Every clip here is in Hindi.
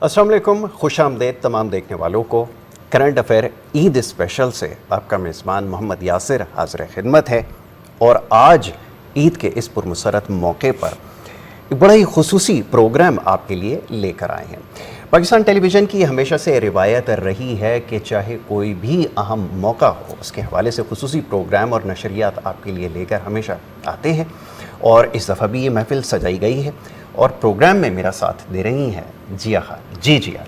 अस्सलाम वालेकुम, खुश आमदेद तमाम देखने वालों को। करंट अफेयर ईद स्पेशल से आपका मेज़बान मोहम्मद यासिर हाज़िर खिदमत है। और आज ईद के इस पुरमसरत मौके पर एक बड़ा ही खुसूसी प्रोग्राम आपके लिए लेकर आए हैं। पाकिस्तान टेलीविज़न की हमेशा से रिवायत रही है कि चाहे कोई भी अहम मौका हो, उसके हवाले से खुसूसी प्रोग्राम और नशरियात आपके लिए लेकर हमेशा आते हैं। और इस दफ़ा भी ये महफिल सजाई गई है और प्रोग्राम में मेरा साथ दे रही हैं जिया खान। जी जिया,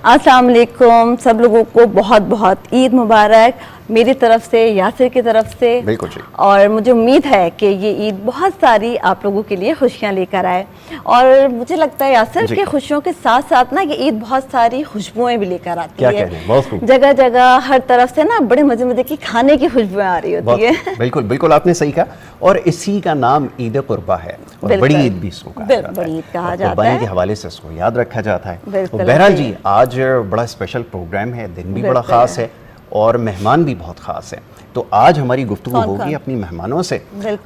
अस्सलाम वालेकुम, सब लोगों को बहुत बहुत ईद मुबारक मेरी तरफ से, यासिर की तरफ से। बिल्कुल जी। और मुझे उम्मीद है कि ये ईद बहुत सारी आप लोगों के लिए खुशियाँ लेकर आए। और मुझे लगता है यासिर कि खुशियों के साथ साथ ना ये ईद बहुत सारी खुशबुएं भी लेकर आती है। जगह जगह हर तरफ से ना बड़े मजे मजे की खाने की खुशबुएं आ रही होती है। बिल्कुल बिल्कुल, आपने सही कहा। और इसी का नाम ईद कुर्बा है और बड़ी ईद भी इसको कहा जाता है। बड़ी ईद कहा जाता है, कुर्बानी के हवाले से इसको याद रखा जाता है। बहरहाल जी, आज बड़ा स्पेशल प्रोग्राम है, दिन भी बड़ा ख़ास है और मेहमान भी बहुत ख़ास है। तो आज हमारी गुफ्तगू होगी अपनी मेहमानों से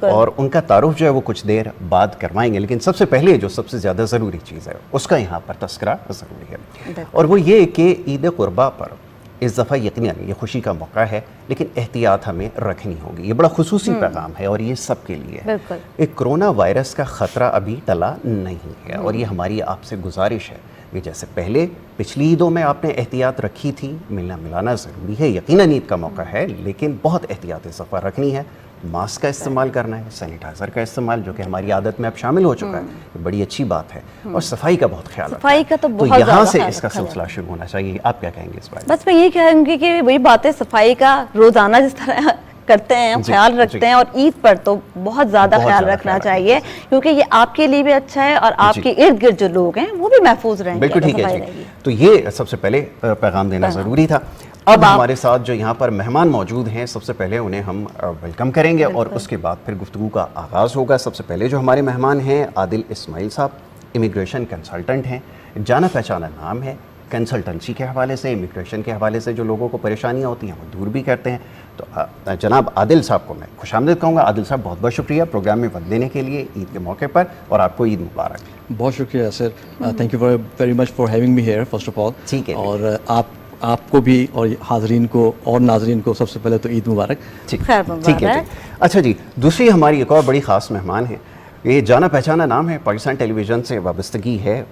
और उनका तारुफ जो है वो कुछ देर बाद करवाएंगे। लेकिन सबसे पहले जो सबसे ज़्यादा ज़रूरी चीज़ है उसका यहाँ पर तस्करा ज़रूरी है, और वो ये कि ईद कुर्बा पर इस दफ़ा यकीनन ये खुशी का मौका है, लेकिन एहतियात हमें रखनी होगी। ये बड़ा खुसूसी पैगाम है और ये सब के लिए है। एक कोरोना वायरस का ख़तरा अभी टला नहीं है और ये हमारी आपसे गुजारिश है कि जैसे पहले पिछली ईदों में आपने एहतियात रखी थी, मिलना मिलाना ज़रूरी है, यकीनन ईद का मौका है, लेकिन बहुत एहतियात इस दफ़ा रखनी है। मास्क का इस्तेमाल करना है, सैनिटाइज़र का इस्तेमाल जो कि हमारी आदत में अब शामिल हो चुका है, बड़ी अच्छी बात है। और सफाई का बहुत ख्याल, सफाई का तो बहुत यहाँ से इसका सिलसिला शुरू होना चाहिए। आप क्या कहेंगे इस बारे में? बस मैं ये कहूँगी कि वही बात है, सफाई का रोज़ाना जिस तरह करते हैं, ख्याल रखते हैं, और ईद पर तो बहुत ज़्यादा ख्याल रखना चाहिए, क्योंकि ये आपके लिए भी अच्छा है और आपके इर्द गिर्द जो लोग हैं वो भी महफूज रहेंगे। बिल्कुल ठीक है जी। तो ये सबसे पहले पैगाम देना ज़रूरी था। अब हमारे साथ जो यहाँ पर मेहमान मौजूद हैं, सबसे पहले उन्हें हम वेलकम करेंगे और उसके बाद फिर गुफ्तगू का आगाज़ होगा। सबसे पहले जो हमारे मेहमान हैं आदिल इस्माइल साहब, इमिग्रेशन कंसल्टेंट हैं, जाना पहचाना नाम है। कंसल्टेंसी के हवाले से, इमिग्रेशन के हवाले से जो लोगों को परेशानियाँ होती हैं वो दूर भी करते हैं। तो जनाब आदिल साहब को मैं खुशामदीद कहूँगा। आदिल साहब, बहुत बहुत शुक्रिया प्रोग्राम में वक्त देने के लिए ईद के मौके पर, और आपको ईद मुबारक। बहुत शुक्रिया sir, thank you very much for having me here first of all. ठीक है, और आपको भी और हाज़रीन को और नाज़रीन को सबसे पहले तो ईद मुबारक। ठीक है। अच्छा जी, दूसरी हमारी एक और बड़ी ख़ास मेहमान है। ये जाना पहचाना नाम है, पाकिस्तान टेलीविज़न से वाबस्तगी है,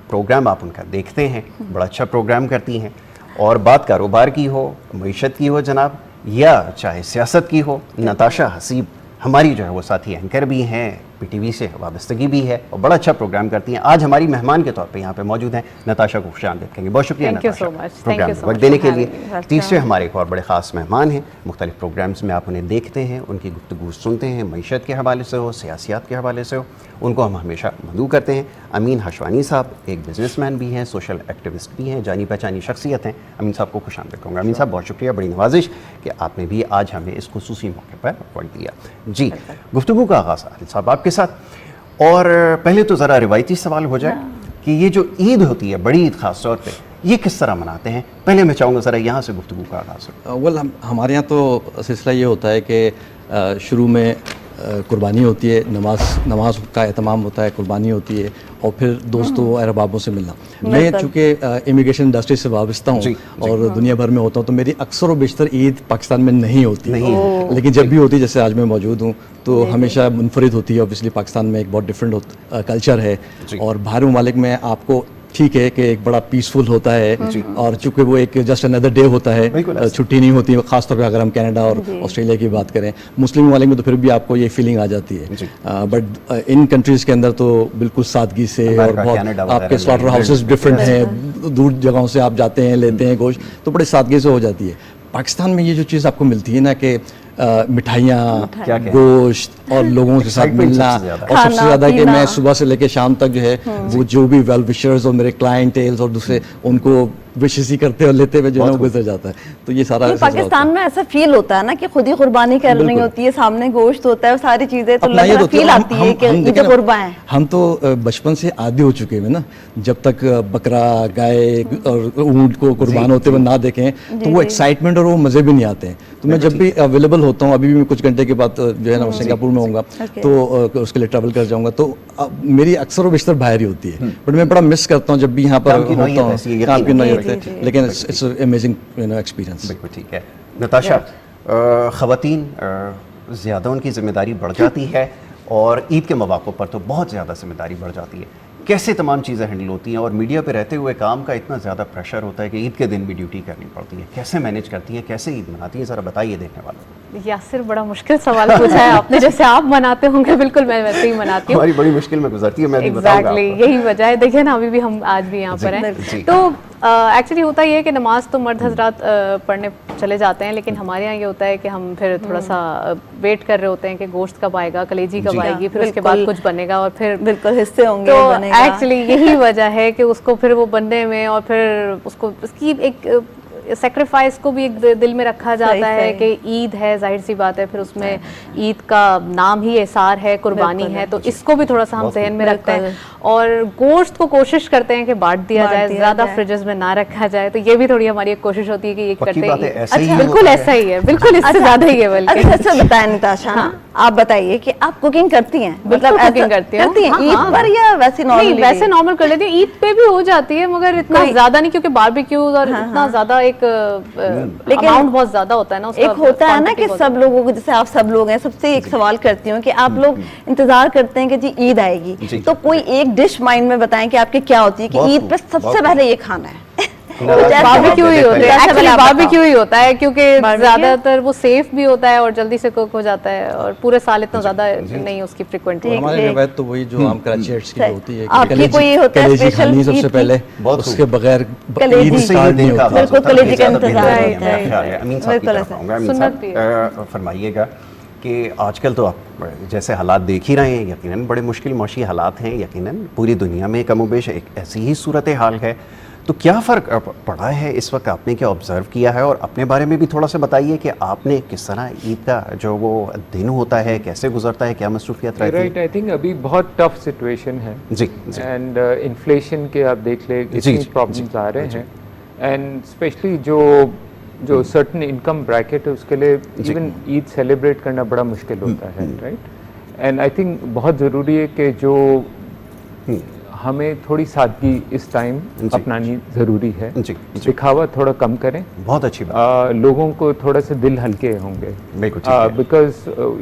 प्रोग्राम आप उनका देखते हैं, बड़ा अच्छा प्रोग्राम करती हैं। और बात कारोबार की हो, मईशत की हो जनाब, या चाहे सियासत की हो, नताशा हसीब हमारी जो है वो साथी एंकर भी हैं, पीटीवी से वाबस्तगी भी है और बड़ा अच्छा प्रोग्राम करती हैं। आज हमारी मेहमान के तौर पे यहाँ पे मौजूद हैं। नताशा को खुशामदीद कहेंगे। बहुत शुक्रिया नताशा प्रोग्राम में वक्त देने के लिए। तीसरे हमारे एक और बड़े ख़ास मेहमान हैं, मुख्तलिफ प्रोग्राम्स में आप उन्हें देखते हैं, उनकी गुफ्तगू सुनते हैं, मईशत के हवाले से हो, सियासियात के हवाले से हो, उनको हम हमेशा मदऊ करते हैं। अमीन हशवानी साहब एक बिजनेसमैन भी हैं, सोशल एक्टिविस्ट भी हैं, जानी पहचानी शख्सियत हैं। अमीन साहब को खुशामदीद कहूँगा। अमीन साहब, बहुत शुक्रिया, बड़ी नवाजिश कि आपने भी आज हमें इस खुसूसी मौके पर वक्त दिया। जी, गुफ्तगू का आगाज़ आदिल साहब आपके साथ। और पहले तो ज़रा रिवायती सवाल हो जाए कि ये जो ईद होती है, बड़ी ईद ख़ास तौर पे, ये किस तरह मनाते हैं? पहले मैं चाहूँगा ज़रा यहाँ से गुफ्तगू का आगाज़ हो। वेल, हमारे यहाँ तो सिलसिला ये होता है कि शुरू में कुर्बानी होती है, नमाज का एहतमाम होता है, कुर्बानी होती है, और फिर दोस्तों अहबाबों से मिलना। मैं चूँकि इमिग्रेशन इंडस्ट्री से वाबस्ता हूँ और दुनिया भर में होता हूँ, तो मेरी अक्सर और बेशतर ईद पाकिस्तान में नहीं होती, लेकिन जब भी होती, जैसे आज मैं मौजूद हूँ, तो हमेशा मुनफरिद होती है। ऑब्वियसली पाकिस्तान में एक बहुत डिफरेंट कल्चर है, और बाहरी ममालिक में आपको ठीक है कि एक बड़ा पीसफुल होता है, और चूंकि वो एक जस्ट अनदर डे होता है, छुट्टी नहीं होती है, खासतौर पर अगर हम कनाडा और ऑस्ट्रेलिया की बात करें। मुस्लिम वाले में तो फिर भी आपको ये फीलिंग आ जाती है, बट इन कंट्रीज़ के अंदर तो बिल्कुल सादगी से, और बहुत आपके स्लॉटर हाउसेस डिफरेंट हैं, दूर जगहों से आप जाते हैं, लेते हैं गोश्त, तो बड़े सादगी से हो जाती है। पाकिस्तान में ये जो चीज़ आपको मिलती है ना कि मिठाइयाँ, गोश्त और लोगों के साथ मिलना, और सबसे ज़्यादा कि मैं सुबह से लेकर शाम तक जो है वो जो भी वेल विशर्स और मेरे क्लाइंटेल्स और दूसरे, उनको विशेष ही करते और लेते हुए जो है गुजर जाता है। तो ये सारा पाकिस्तान में ऐसा फील होता है ना कि खुद ही कुर्बानी करनी होती है, सामने गोश्त होता है, सारी चीजें, तो फील आती है कि ईद कुर्बा है। हम तो बचपन से आदी हो चुके हैं ना, जब तक बकरा, गाय और ऊंट को कुर्बान होते हुए ना देखें तो वो एक्साइटमेंट और वो मजे भी नहीं आते हैं। तो मैं जब भी अवेलेबल होता हूँ, अभी भी मैं कुछ घंटे के बाद जो है ना सिंगापुर में होऊंगा तो उसके लिए ट्रैवल कर जाऊंगा, तो मेरी अक्सर और बेशतर बाहर ही होती है, बट मैं बड़ा मिस करता हूँ जब भी यहाँ पर होता हूँ, काम की नहीं होते, लेकिन इट्स अमेजिंग एक्सपीरियंस। बिल्कुल ठीक है। नताशा, ख़वातीन ज़्यादा उनकी जिम्मेदारी बढ़ जाती है और ईद के मौक़ों पर तो बहुत ज़्यादा जिम्मेदारी बढ़ जाती है, कैसे तमाम चीज़ें हैंडल होती हैं और मीडिया पे रहते हुए काम का इतना ज़्यादा प्रेशर होता है कि ईद के दिन भी ड्यूटी करनी पड़ती है, कैसे मैनेज करती हैं, कैसे ईद मनाती हैं, ज़रा बताइए देखने वालों को। यासिर, बड़ा मुश्किल सवाल पूछा है आपने। जैसे आप मनाते होंगे बिल्कुल मैं वैसे ही मनाती हूँ। हमारी बड़ी मुश्किल में गुजरती है, मैं भी बताऊंगा आपको। यही वजह है, देखिए ना अभी भी हम आज भी यहाँ पर हैं। तो एक्चुअली होता ये है कि नमाज तो मर्द हजरात पढ़ने चले जाते हैं, लेकिन हमारे यहाँ ये होता है कि हम फिर थोड़ा सा वेट कर रहे होते हैं कि गोश्त कब आएगा, कलेजी कब आएगी, फिर उसके बाद कुछ बनेगा और फिर बिल्कुल हिस्से होंगे। तो एक्चुअली यही वजह है कि उसको फिर वो बनने में और फिर उसको उसकी एक सेक्रीफाइस को भी एक दिल में रखा जाता है कि ईद है, जाहिर सी बात है, फिर उसमें ईद का नाम ही एसार है, कुर्बानी है, तो इसको भी थोड़ा सा हम जहन में रखते हैं और गोश्त को कोशिश करते हैं कि बांट दिया जाए, ज़्यादा फ्रिजेस में ना रखा जाए। तो ये भी थोड़ी हमारी एक कोशिश होती है कि ये करते हैं। अच्छा, बिल्कुल ऐसा ही है, बिल्कुल इससे ज़्यादा ही है बल्कि। अच्छा बताएं नताशा, आप बताइए कि आप कुकिंग करती हैं? मतलब कुकिंग करती हूँ ईद पर या वैसे नॉर्मल? वैसे नॉर्मल कर लेती हूँ, ईद पे भी हो जाती है मगर इतना ज्यादा नहीं, क्योंकि बारबेक्यूज और इतना ज्यादा एक अमाउंट बहुत ज्यादा होता है ना। एक होता है ना कि सब लोगों को, जैसे आप सब लोग हैं, सबसे एक सवाल करती हूँ कि आप लोग इंतजार करते हैं कि जी ईद आएगी, तो कोई एक डिश माइंड में बताएं कि आपके क्या होती है कि ईद पे सबसे पहले ये खाना है। बारबेक्यू ही होता है, एक्चुअली बारबेक्यू ही होता है, क्योंकि ज्यादातर वो सेफ भी होता है और जल्दी से कुक हो जाता है और पूरे साल इतना ज्यादा नहीं उसकी फ्रीक्वेंट। हमारे रवायत तो वही जो आम कराची की होती है, आपकी कोई होता है स्पेशल सबसे पहले, उसके बगैर कलेजी स्टार्ट नहीं होता। बिल्कुल कलेजी का इंतजार होता है। फरमाइएगा कि आजकल तो आप जैसे हालात देख ही रहे हैं, यकीनन बड़े मुश्किल मौशी हालात हैं, यकीनन पूरी दुनिया में कमोबेश एक ऐसी ही सूरत हाल है, तो क्या फ़र्क पड़ा है इस वक्त, आपने क्या ऑब्ज़र्व किया है और अपने बारे में भी थोड़ा सा बताइए कि आपने किस तरह ईद का जो वो दिन होता है कैसे गुजरता है, क्या मसरूफियत रहती है? राइट, आई थिंक अभी बहुत टफ सिचुएशन है जी एंड इन्फ्लेशन के आप देख ले इतनी प्रॉब्लम्स आ रहे हैं एंड स्पेशली जो सर्टन इनकम ब्रैकेट है उसके लिए इवन ईद सेलिब्रेट करना बड़ा मुश्किल होता है, राइट। एंड आई थिंक बहुत ज़रूरी है कि जो हमें थोड़ी सादगी इस टाइम अपनानी ज़रूरी है। दिखावा थोड़ा कम करें, बहुत अच्छी बात। लोगों को थोड़ा सा दिल हल्के होंगे, बिकॉज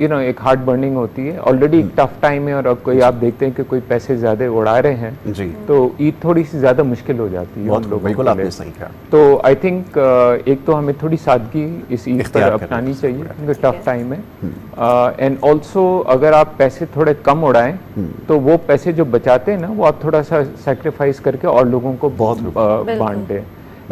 यू नो एक हार्ट बर्निंग होती है, ऑलरेडी टफ टाइम है और अब कोई आप देखते हैं कि कोई पैसे ज़्यादा उड़ा रहे हैं जी, तो ईद थोड़ी सी ज़्यादा मुश्किल हो जाती है उन लोगों के लिए। सही कहा। तो आई थिंक एक तो हमें थोड़ी सादगी इस ईद पर अपनानी चाहिए क्योंकि टफ टाइम है, एंड ऑल्सो अगर आप पैसे थोड़े कम उड़ाएं तो वो पैसे जो बचाते हैं ना वो आप थोड़ा सा सैक्रिफाइस करके और लोगों को बहुत बांटे,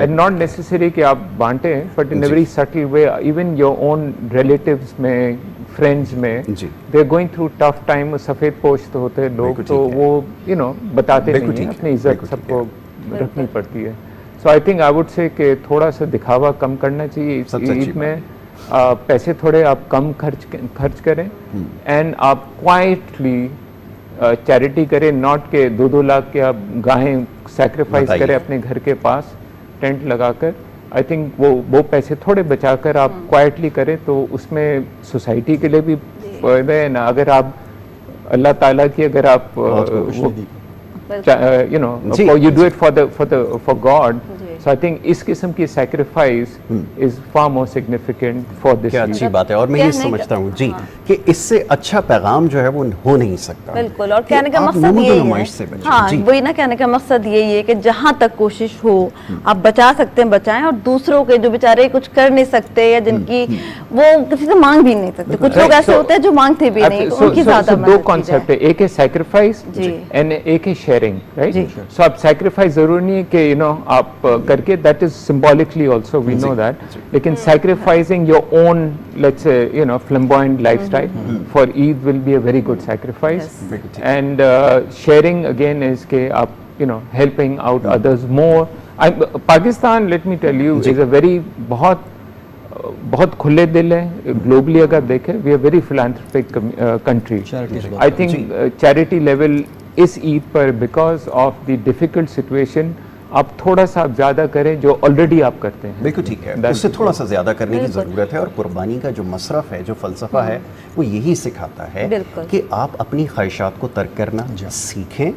एंड नॉट नेसेसरी कि आप बांटे, but in a very subtle way, even your own relatives में, फ्रेंड्स में, they are going through tough time, सफ़ेद पोश तो होते हैं लोग, तो वो यू नो बताते नहीं हैं, अपनी इज्जत सबको रखनी पड़ती है। So I think I would say कि थोड़ा सा दिखावा कम करना चाहिए ईद में, पैसे थोड़े आप कम खर्च करें एंड आप क्वाइटली चैरिटी करें, नॉट के 2-2 लाख के आप गाहें सैक्रिफाइस करें अपने घर के पास टेंट लगाकर। आई थिंक वो पैसे थोड़े बचाकर आप क्वाइटली करें तो उसमें सोसाइटी के लिए भी फायदा है ना। अगर आप अल्लाह ताला की अगर आप you know you do it for God, so I think इस किस्म की sacrifice is far more significant for this. क्या अच्छी बात है, और मैं ये समझता हूँ जी कि इससे अच्छा पैगाम जो है वो हो नहीं सकता। बिल्कुल, और कहने का मकसद ये है, हाँ वही ना, कहने का मकसद यही है कि जहाँ तक कोशिश हो आप बचा सकते हैं बचाएं, और दूसरों के जो बेचारे कुछ कर नहीं सकते या जिनकी वो किसी से मांग भी नहीं सकते, कुछ लोग ऐसे होते हैं जो मांगते भी नहीं, तो उनकी ज्यादा दो कॉन्सेप्ट है, एक है सैक्रिफाइस एंड एक है शेयरिंग, राइट। सो आप सैक्रिफाइस जरूरी नहीं है कि यू नो आप करके, that is symbolically also we know that, लेकिन sacrificing your own, let's say you know flamboyant lifestyle for Eid will be a very good sacrifice, and sharing again is के आप you know helping out others more, Pakistan, let me tell you, is a very बहुत खुले दिल है। ग्लोबली अगर देखें, we are very philanthropic country. I think charity level इस ईद पर, because of the difficult situation, आप थोड़ा सा ज़्यादा करें जो ऑलरेडी आप करते हैं। बिल्कुल ठीक है, उससे थोड़ा सा ज़्यादा करने की ज़रूरत है। और कुर्बानी का जो मसरफ़ है, जो फ़लसफ़ा है, वो यही सिखाता है कि आप अपनी ख्वाहिशात को तर्क करना सीखें,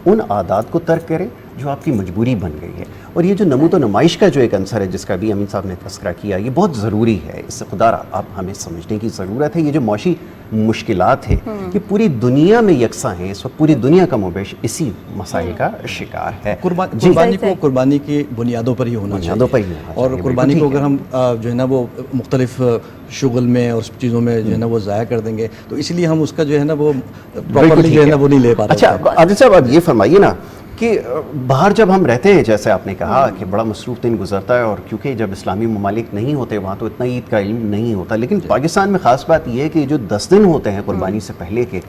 उन आदात को तर्क करें जो आपकी मजबूरी बन गई है। और ये जो नमूद नुमाइश का जो एक अंसर है, जिसका भी अमीन साहब ने तस्करा किया, ये बहुत ज़रूरी है। इससे खुदा आप हमें समझने की ज़रूरत है। ये जो मौशी मुश्किलात है, ये पूरी दुनिया में यकसा हैं। इस वक्त पूरी दुनिया का मुबेश इसी मसाइल का शिकार है। कुर्बानी को कुर्बानी की बुनियादों पर ही होना चाहिए। और कुर्बानी को अगर हम जो है ना वो मुख्तलिफ शुगल में और चीज़ों में जो है ना वो ज़ाया कर देंगे, तो इसलिए हम उसका जो है ना वो प्रॉपर्ली जो है ना वो नहीं ले पा रहे। अच्छा आदिल साहब, अब ये फरमाइए ना कि बाहर जब हम रहते हैं, जैसे आपने कहा कि बड़ा मसरूफ़ दिन गुजरता है, और क्योंकि जब इस्लामी ममालिक नहीं होते वहाँ तो इतना ईद का इल्म नहीं होता, लेकिन पाकिस्तान में ख़ास बात यह है कि जो 10 दिन होते हैं कुर्बानी से पहले के,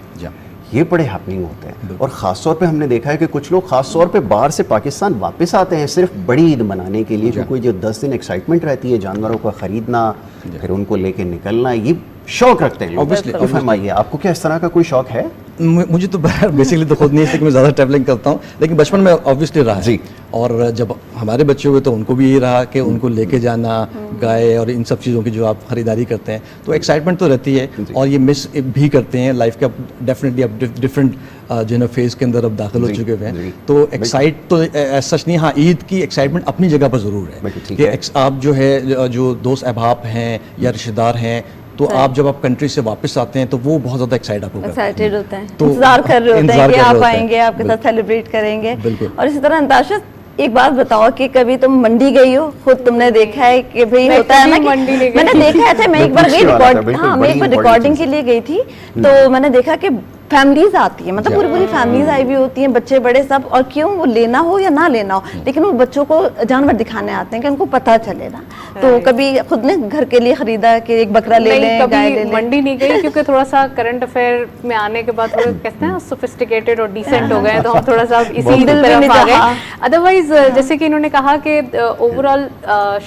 ये बड़े हैपनिंग होते हैं। और ख़ास तौर पे हमने देखा है कि कुछ लोग ख़ास तौर पे बाहर से पाकिस्तान वापस आते हैं सिर्फ बड़ी ईद मनाने के लिए, क्योंकि जो 10 दिन एक्साइटमेंट रहती है, जानवरों को ख़रीदना, फिर उनको लेके निकलना, ये शौक रखते हैं लोग। तो फरमाइए, आपको क्या इस तरह का कोई शौक है? मुझे तो बेसिकली तो खुद नहीं है कि मैं ज़्यादा ट्रैवलिंग करता हूँ, लेकिन बचपन में ऑब्वियसली रहा है। और जब हमारे बच्चे हुए तो उनको भी ये रहा कि उनको लेके जाना, गाय और इन सब चीज़ों की जो आप ख़रीदारी करते हैं, तो एक्साइटमेंट तो रहती है। और ये मिस भी करते हैं लाइफ के, डेफिनेटली अब डिफरेंट जो है ना फेज़ के अंदर अब दाखिल हो चुके हुए हैं, तो एक्साइट तो सच नहीं। हाँ, ईद की एक्साइटमेंट अपनी जगह पर ज़रूर है कि आप जो है जो दोस्त अहबाब हैं या रिश्तेदार हैं, तो आप जब आप कंट्री से वापस आते हैं तो वो बहुत ज़्यादा एक्साइटेड होते हैं, तो इंतजार कर रहे होते हैं कि आप आएंगे, आपके साथ सेलिब्रेट करेंगे। और इसी तरह नताशा, एक बात बताओ कि कभी तुम मंडी गई हो? खुद तुमने देखा है कि भाई होता है ना कि मैंने देखा है, मैं एक बार गई मैं एक बार रिकॉर्डिंग के लिए गई थी, तो मैंने देखा कि फैमिलीज आती है, मतलब पूरी पूरी फैमिलीज आई हुई होती हैं, बच्चे बड़े सब। और क्यों, वो लेना हो या ना लेना हो, लेकिन वो बच्चों को जानवर दिखाने आते हैं कि उनको पता चले ना। तो कभी खुद ने घर के लिए खरीदा कि एक बकरा ले लें, गाय ले लें? मंडी नहीं गई, क्योंकि थोड़ा सा करंट अफेयर में आने के बाद थोड़ा कहते हैं सोफिस्टिकेटेड और डिसेंट हो गए, तो हम थोड़ा सा इसी तरफ आ गए। अदरवाइज जैसे कि इन्होंने कहा कि ओवरऑल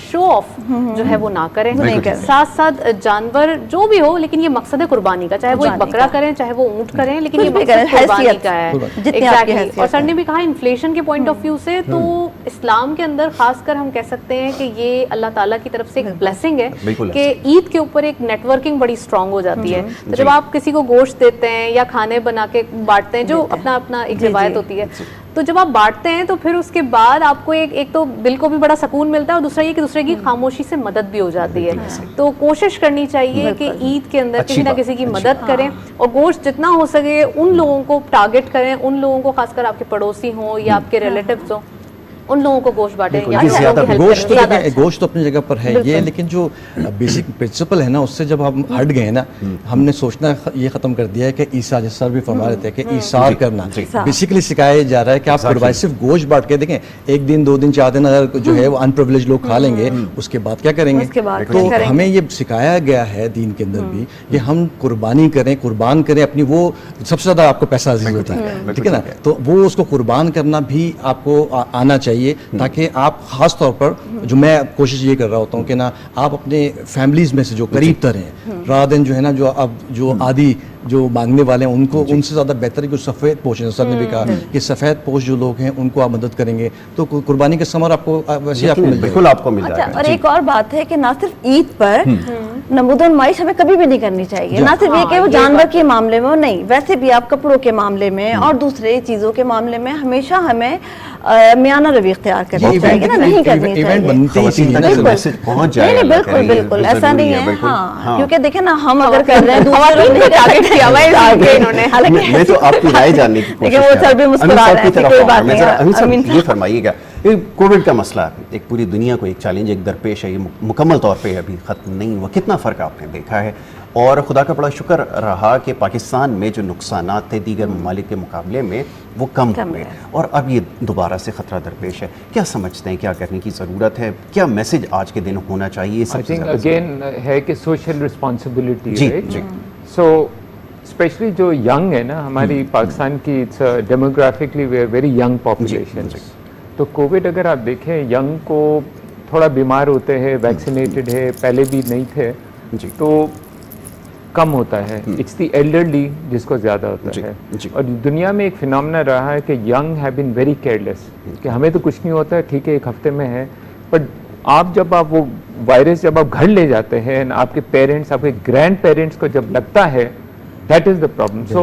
शो ऑफ जो है वो ना करें, साथ साथ जानवर जो भी हो, लेकिन ये मकसद है कुर्बानी का, चाहे वो एक बकरा करें, चाहे वो ऊंट करें, लेकिन ये मकसद कुर्बानी का है। एग्जैक्टली। और सर ने भी कहा इन्फ्लेशन के पॉइंट ऑफ व्यू से, तो इस्लाम के अंदर खासकर हम कह सकते हैं कि ये अल्लाह ताला की तरफ से एक ब्लेसिंग है कि ईद के ऊपर एक नेटवर्किंग बड़ी स्ट्रांग हो जाती है। तो जब आप किसी को गोश्त देते हैं या खाने बना के बांटते हैं, जो अपना अपना एक रिवायत होती है, तो जब आप बांटते हैं तो फिर उसके बाद आपको एक तो दिल को भी बड़ा सुकून मिलता है, और दूसरा ये कि दूसरे की खामोशी से मदद भी हो जाती है। तो कोशिश करनी चाहिए कि ईद के अंदर किसी ना किसी की मदद करें, और गोश्त जितना हो सके उन लोगों को टारगेट करें, उन लोगों को, खासकर आपके पड़ोसी हों या आपके रिलेटिव्स हों, उन लोगों को गोश्त बांटें। गोश्त तो अपनी जगह पर है ये, लेकिन जो बेसिक प्रिंसिपल है ना, उससे जब हम हट गए ना, हमने सोचना ये खत्म कर दिया है कि ईसा, जिस सर भी फरमा रहे थे कि ईसार करना बेसिकली सिखाया जा रहा है कि आप कुर्बानी सिर्फ गोश्त बांट के देखें, एक दिन 2 दिन 4 दिन अगर जो है वो अनप्रिविलेज लोग खा लेंगे, उसके बाद क्या करेंगे? तो हमें ये सिखाया गया है दीन के अंदर भी कि हम कुर्बानी करें, कुर्बान करें अपनी, वो सबसे ज़्यादा आपको पैसा अजीज होता है, ठीक है ना? तो वो उसको कुर्बान करना भी आपको आना चाहिए, ताकि आप खास तौर पर, जो मैं कोशिश ये कर रहा होता हूँ कि ना आप अपने फैमिलीज में से जो करीब तर हैं, रात दिन जो है ना, जो अब जो आदि जो मांगने वाले हैं, उनको उनसे ज़्यादा बेहतर है कि सफ़ेद पोश है। सर ने भी कहा कि सफ़ेद पोश जो लोग हैं उनको आप मदद करेंगे तो कुर्बानी का समर आपको वैसे आपको बिल्कुल आपको मिल जाएगा। और एक और बात है कि ना सिर्फ ईद पर नमूद नुमाइश हमें कभी भी नहीं करनी चाहिए, ना सिर्फ ये कि वो जानवर के मामले में, नहीं, वैसे भी आप कपड़ों के मामले में और दूसरे चीज़ों के मामले में हमेशा हमें मियाना रवि इख्तियार करनी चाहिए ना, नहीं करनी चाहिए। बिल्कुल बिल्कुल ऐसा नहीं है। हाँ, क्योंकि देखे ना, हम अगर कर रहे हैं मैं तो आपकी राय जानने की कोशिश कर रहा हूं। ये फरमाइएगा, कोविड का मसला एक पूरी दुनिया को एक चैलेंज, एक दरपेश है, ये मुकम्मल तौर पे अभी ख़त्म नहीं हुआ। कितना फ़र्क आपने देखा है? और खुदा का बड़ा शुक्र रहा कि पाकिस्तान में जो नुकसानात थे दीगर ममालिक के मुकाबले में वो कम हुए, और अब ये दोबारा से ख़तरा दरपेश है। क्या समझते हैं, क्या करने की ज़रूरत है, क्या मैसेज आज के दिन होना चाहिए? आई थिंक अगेन है कि सोशल रिस्पॉन्सिबिलिटी। जी जी। सो स्पेशली जो यंग है ना, हमारी पाकिस्तान की, it's demographically we are very young population, तो कोविड अगर आप देखें यंग को थोड़ा बीमार होते हैं, वैक्सीनेटेड है, पहले भी नहीं थे जी। तो कम होता है। इट्स द एल्डरली जिसको ज़्यादा होता जी, है। जी। और दुनिया में एक फिनोमेना रहा है कि young have been very careless कि हमें तो कुछ नहीं होता है, ठीक है एक हफ्ते में है, बट जब आप वो वायरस जब आप घर ले जाते हैं, आपके पेरेंट्स, आपके ग्रैंड पेरेंट्स को जब लगता है, that is the problem. So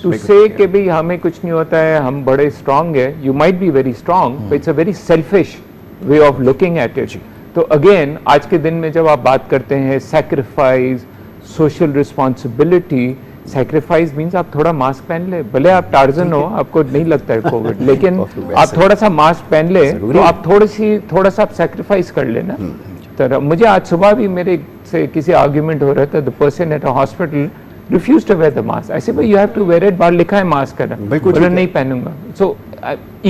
to say कि भाई हमें कुछ नहीं होता है, हम बड़े स्ट्रांग है, you might be very strong, but it's a very selfish way of looking at it. तो अगेन आज के दिन में जब आप बात करते हैं sacrifice, social responsibility, sacrifice means आप थोड़ा मास्क पहन ले, भले आप टार्जन हो, आपको नहीं लगता है कोविड, लेकिन आप थोड़ा सा मास्क पहन ले तो आप थोड़ा सा आप सैक्रिफाइस कर लेना। तो मुझे आज सुबह भी मेरे से किसी आर्ग्यूमेंट हो रहा था, the person at a hospital refused to wear the mask. I said, but you have to wear it, बाहर लिखा है मास्क करना, बोला नहीं पहनूंगा। So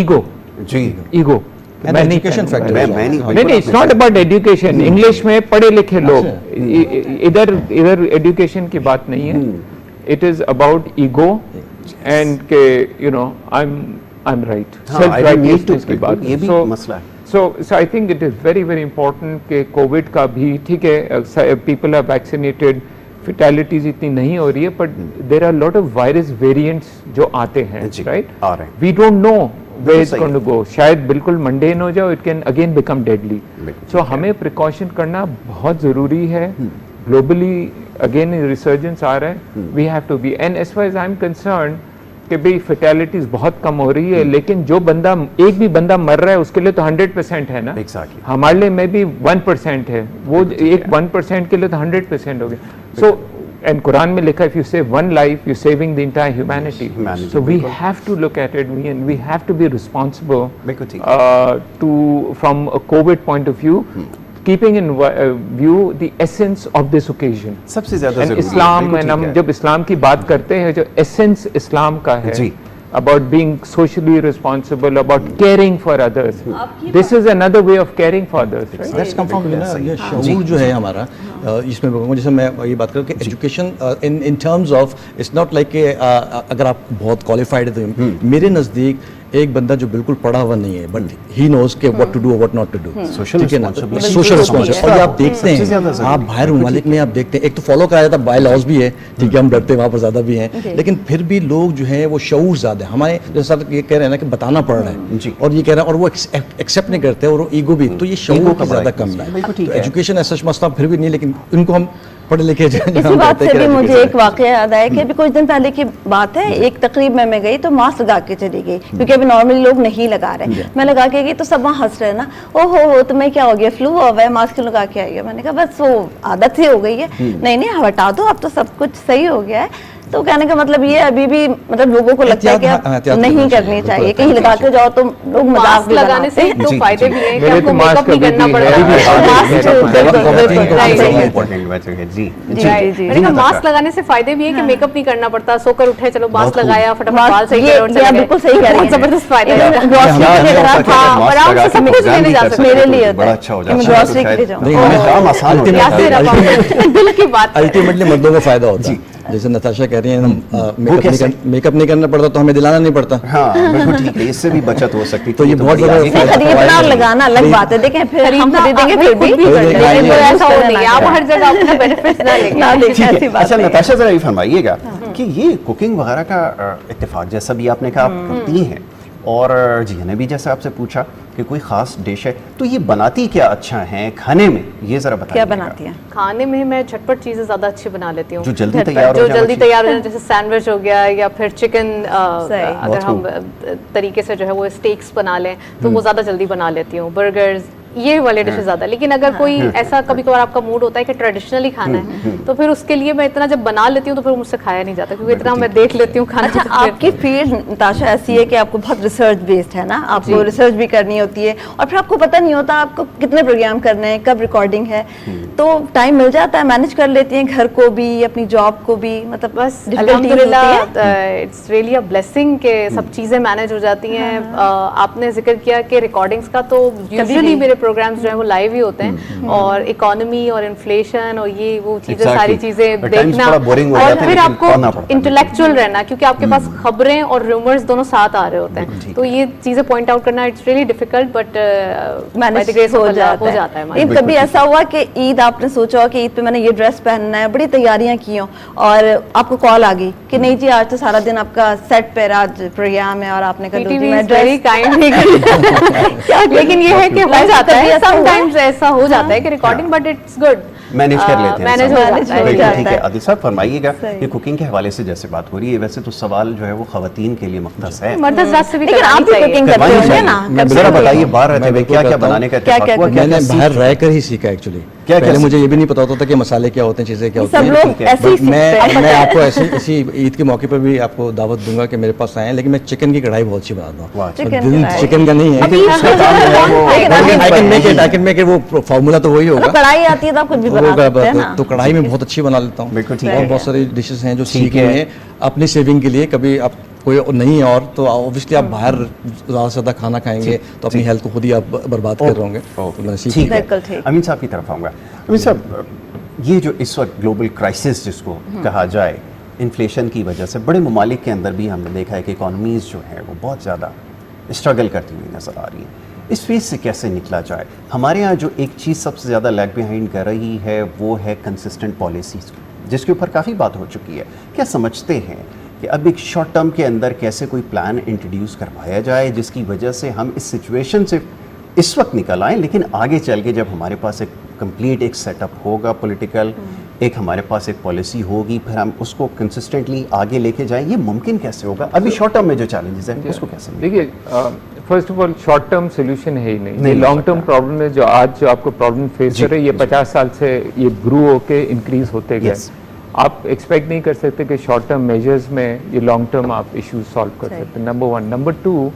ego, ji ego, And मैं नहीं education पहनूंगा। factor मैं नहीं नहीं, it's not about education. English में पढ़े लिखे लोग, इधर एजुकेशन की बात नहीं है। It is about ego and के you know I'm right. हाँ, I don't need to, Self-righteousness की बात। ये भी So- मसला है। So I think it is very very important कि कोविड का भी ठीक है, people are vaccinated, फेटलिटीज इतनी नहीं हो रही है, but there are lot of virus variants जो आते हैं, जी, राइट? आ रहे हैं। We don't know where it's सही गोइंग टू गो, शायद बिल्कुल मंडेन हो जाओ, it can again become deadly. So हमें प्रिकॉशन करना बहुत ज़रूरी है। ग्लोबली अगेन रिसर्जेंस आ रहा है, we have to be, and as far as I am concern कि भाई फेटलिटीज बहुत कम हो रही है, लेकिन जो बंदा एक भी बंदा मर रहा है उसके लिए तो 100% है ना। Exactly. हमारे लिए में भी 1% है, वो एक 1% के लिए तो 100% हो गया। सो एंड कुरान में लिखा, if you save one life you saving the entire humanity. So we have to look at it, we have to be responsible बिल्कुल ठीक। To from a covid point of view, keeping in view the essence of this occasion. सबसे ज्यादा And जरूरी है, इस्लाम, बिल्कुल and ठीक हम है। जब इस्लाम की बात करते हैं, जो एसेंस इस्लाम का है, जी। about being socially responsible, about caring for others. This is another way of caring for others, right? That's come from ये शऊर जो है हमारा, इसमें बोलूँगा, जैसे मैं ये बात करूँ कि education in terms of its not like अगर आप बहुत क्वालिफाइड है तो मेरे नज़दीक एक बंदा जो बिल्कुल पढ़ा हुआ नहीं है, बट ही नोज के व्हाट टू डू और what not to do, Social ठीक है ना, responsibility सोशल रिस्पॉन्सिबिलिटी। और ये आप देखते सबसे ज्यादा हैं, जरूरी आप बाहर ममालिक में आप देखते हैं, एक तो फॉलो कराया जाता है, बाय लॉज भी है, ठीक है, हम डरते हैं वहाँ पर ज़्यादा भी हैं, लेकिन फिर भी लोग जो है वो शऊर ज़्यादा है। हमारे जैसा ये कह रहे हैं ना कि बताना पड़ रहा है, और ये कह रहे हैं, और वो एक्सेप्ट नहीं करते, और वो ईगो भी, तो ये शऊर का ज़्यादा कम है। एजुकेशन ऐसा मसला फिर भी नहीं, लेकिन इनको हम पढ़े लिखे इसी बात से भी मुझे एक वाकया याद आया कि अभी कुछ दिन पहले की बात है, एक तकरीब में मैं गई तो मास्क लगा के चली गई, क्योंकि अभी नॉर्मली लोग नहीं लगा रहे। मैं लगा के गई तो सब वहाँ हंस रहे ना, ओहो तुम्हें क्या हो गया, फ्लू हो गया, मास्क क्यों लगा के आई है? मैंने कहा बस वो आदत ही हो गई है। नहीं हटा दो, अब तो सब कुछ सही हो गया है। तो कहने का मतलब ये अभी भी मतलब लोगों को लगता है कि अब नहीं करनी चाहिए, कहीं लगा के जाओ तो लोग मजाक भी लगाने से तो फायदे भी हैं कि मेरे आपको तो मेकअप मास्क नहीं करना अभी भी पड़ता। जी मैंने कहा मास्क लगाने से फायदे भी है कि मेकअप नहीं करना पड़ता, सोकर उठे चलो मास्क लगाया, फटाफट बाल सही करे और चले गए। बिल्कुल सही कह रही हैं। जबरदस्त फायदा है। आराम से सब कुछ लेने जा सकते, मेरे लिए बड़ा अच्छा हो मैं जाता ग्रोसरी के लिए जाऊँ। काम आसान हो जाता है। दिल की बात है। अल्टीमेटली मर्दों को फायदा होता है। जैसे नताशा कह रही है, मेकअप नहीं करना पड़ता तो हमें दिलाना नहीं पड़ता। हाँ बिल्कुल ठीक है, इससे भी बचत हो सकती है। तो ये बहुत बड़ा खरीदना और लगाना अलग बात है, देखें फिर हम खरीदेंगे फिर भी ऐसा हो नहीं है, आप हर जगह अपना बेनिफिट्स ना लेंगे। ऐसी बात अच्छा नहीं है। नताशा जरा ये फरमाइएगा कि ये कुकिंग वगैरह का इत्तेफाक जैसा भी आपने कहा आप करती हैं, और जी ने भी जैसे आपसे पूछा कि कोई खास डिश है, तो ये बनाती क्या अच्छा है खाने में, ये जरा बताइए। क्या बनाती हैं? खाने में मैं झटपट चीज़ें ज़्यादा अच्छी बना लेती हूँ, जो जल्दी तैयार हो जाए, जैसे सैंडविच हो गया, या फिर चिकन अगर हम तरीके से जो है वो स्टेक्स बना लें तो वो ज़्यादा जल्दी बना लेती हूँ, बर्गर्स, ये वाले डिशेस ज़्यादा। लेकिन अगर कोई ऐसा कभी कभार आपका मूड होता है कि ट्रेडिशनली खाना है, तो फिर उसके लिए मैं इतना जब बना लेती हूँ तो फिर मुझसे खाया नहीं जाता, क्योंकि इतना मैं देख लेती हूँ खाना। अच्छा, आपकी फील्ड नताशा ऐसी है कि आपको बहुत रिसर्च बेस्ड है ना, आपको रिसर्च भी करनी होती है, और फिर आपको पता नहीं होता आपको कितने प्रोग्राम करने हैं, कब रिकॉर्डिंग है, तो टाइम मिल जाता है, मैनेज कर लेती हैं घर को भी, अपनी जॉब को भी, मतलब बस अल्हम्दुलिल्लाह इट्स रियली अ ब्लेसिंग के सब चीज़ें मैनेज हो जाती हैं। आपने जिक्र किया कि रिकॉर्डिंग्स का, तो यूजुअली मेरे प्रोग्राम्स जो है वो लाइव ही होते हैं, और इकोनॉमी और इन्फ्लेशन और ये वो चीजें Exactly. सारी चीजें At times देखना, थोड़ा boring हो और जाता है, फिर लेकिन पढ़ना आपको पड़ता है। इंटेलेक्चुअल रहना, क्योंकि आपके पास खबरें और रूमर्स दोनों साथ आ रहे होते हैं, तो ये चीजें पॉइंट आउट करना it's really difficult, but manage हो जाता है। manage। कभी ऐसा हुआ कि ईद आपने सोचा हो कि ईद पे मैंने ये ड्रेस पहनना है, बड़ी तैयारियां की हो और आपको कॉल आ गई कि नहीं जी आज तो सारा दिन आपका सेट पे आज प्रोग्राम है और आपने कहा PTV मैं is very kind, लेकिन ये है कि हो जाता है, समटाइम्स ऐसा हो जाता है कि recording, but it's good, manage कर लेते हैं मैनेज सब। हो जाता है। बिल्कुल ठीक है। आदिल साहब फरमाइएगा, सही। ये कुकिंग के हवाले से जैसे बात हो रही है, वैसे तो सवाल जो है वो खवातीन के लिए मुख्तस है। मर्द हज़रात से भी लेकिन आप करवानी भी चाहिए। कुकिंग करते करवानी होंगे चाहिए। ना, मैं कभी जरा कभी। बताइए, बाहर रहते मैं हुए बिल्कुल क्या क्या करता हूँ। बनाने का क्या-क्या इत्तेफाक हुआ, करते मैंने क्या-क्या बाहर सीख- रहकर ही सीखा एक्चुअली। क्या पहले सीखा? मुझे ये भी नहीं पता होता था कि मसाले क्या होते हैं, चीज़ें क्या होती सब हैं। लोग ठीक है। ऐसे ही सीखते हैं। मैं आपको ऐसी ईद के मौके पर भी आपको दावत दूंगा कि मेरे पास आए, लेकिन मैं चिकन की कढ़ाई बहुत अच्छी बनाता हूँ। वाह, और चिकन दिल कढ़ाई। चिकन का नहीं है, लेकिन उसका काम जो है वो लेकिन बड़ी अभी- I can make it, वो फॉर्मूला तो वही तो होगा। कढ़ाई आती है तो आप कुछ भी वो बना सकते हैं तो, ना। तो कढ़ाई में बहुत अच्छी बना लेता हूँ। बिल्कुल ठीक और है। बहुत सारी डिशेस हैं जो ठीक सीखनी है। है अपनी सेविंग के लिए। कभी आप कोई नहीं है और तो ऑब्वियसली आप बाहर ज़्यादा से ज़्यादा खाना खाएंगे तो अपनी हेल्थ को खुद ही आप बर्बाद कर रहे होंगे। तो मैंने सीख ठीक लिया। बिल्कुल है। ठीक। अमीन साहब की तरफ आऊँगा। अमीन साहब, ये जो इस वक्त ग्लोबल क्राइसिस जिसको कहा जाए, इन्फ्लेशन की वजह से बड़े ममालिक के अंदर भी हमने देखा है कि इकॉनमीज़ जो है वो बहुत ज़्यादा स्ट्रगल करती हुई नज़र आ रही है। इस फेज से कैसे निकला जाए? हमारे यहाँ जो एक चीज़ सबसे ज़्यादा लैग बिहाइंड कर रही है वो है कंसिस्टेंट पॉलिसीज़, जिसके ऊपर काफ़ी बात हो चुकी है। क्या समझते हैं कि अब एक शॉर्ट टर्म के अंदर कैसे कोई प्लान इंट्रोड्यूस करवाया जाए जिसकी वजह से हम इस सिचुएशन से इस वक्त निकल आएँ, लेकिन आगे चल के जब हमारे पास एक कंप्लीट एक सेटअप होगा पॉलिटिकल, एक हमारे पास एक पॉलिसी होगी, फिर हम उसको कंसिस्टेंटली आगे लेके जाएं, ये मुमकिन कैसे होगा? अभी शॉर्ट टर्म में जो चैलेंजेस हैं उसको कैसे? देखिए, first of all short term solution है ही नहीं, नहीं ये हो लॉन्ग टर्म सकता। प्रॉब्लम है। जो आज जो आपको प्रॉब्लम फेस जी, कर रहे हैं, ये जी। 50 साल से ये ग्रू होके इंक्रीज होते गए। Yes. आप एक्सपेक्ट नहीं कर सकते कि शॉर्ट टर्म मेजर्स में ये लॉन्ग टर्म आप इश्यूज सॉल्व कर सही। सकते हैं, नंबर वन। नंबर टू,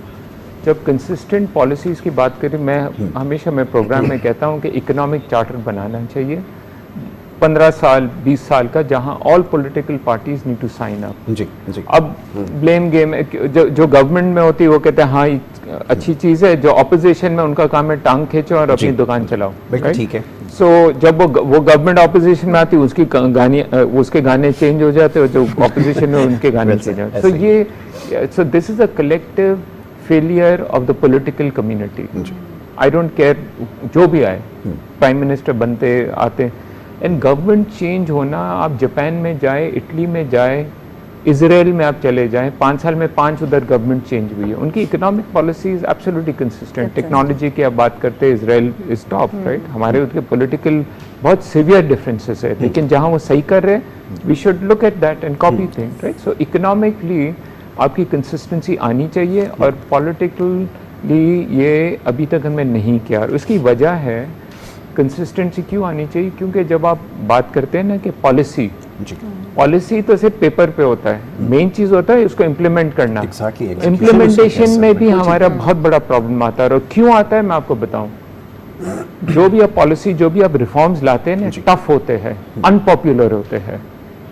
जब कंसिस्टेंट पॉलिसीज़ की बात करें, मैं हमेशा मैं प्रोग्राम में कहता हूँ कि इकोनॉमिक चार्टर बनाना चाहिए 15 साल 20 साल का, जहाँ all political parties need to sign up. जी जी। अब ब्लेम गेम है कि जो गवर्नमेंट में होती है वो कहते हैं हाँ ये अच्छी चीज़ है, जो ऑपोजिशन में उनका काम है टांग खींचो और अपनी जी। दुकान चलाओ। बिल्कुल ठीक है। सो जब वो गवर्नमेंट ऑपोजिशन में आती है उसकी उसके गाने चेंज हो जाते हैं, जो ऑपोजिशन में उनके गाने वैसे, चेंज होते ऐसे हैं। So this is a collective failure of the political community. I don't care जो भी आए, प्राइम मिनिस्टर बनते आते, एंड गवर्नमेंट चेंज होना, आप जापान में जाए, इटली में जाए, इजराइल में आप चले जाएं, 5 साल में 5 उधर गवर्नमेंट चेंज हुई है। उनकी economic policies absolutely consistent. Technology की आप बात करते हैं, इजराइल इज टॉप, राइट। हमारे उनके पॉलिटिकल बहुत सीवियर डिफरेंसेस है, लेकिन जहां वो सही कर रहे हैं, we should look at that and copy things, right. So economically आपकी कंसिस्टेंसी आनी चाहिए, और पॉलिटिकली ये अभी तक हमें नहीं किया। और उसकी वजह है कंसिस्टेंसी क्यों आनी चाहिए, क्योंकि जब आप बात करते हैं ना कि पॉलिसी तो सिर्फ पेपर पे होता है, मेन चीज होता है उसको इम्प्लीमेंट करना। Exactly, इम्प्लीमेंटेशन में भी बिल्कुल ठीक हमारा बहुत बड़ा प्रॉब्लम आता है। और क्यों आता है मैं आपको बताऊं। जो भी आप पॉलिसी, जो भी आप रिफॉर्म्स लाते हैं ना, जी। टफ होते हैं, अनपॉपुलर होते हैं,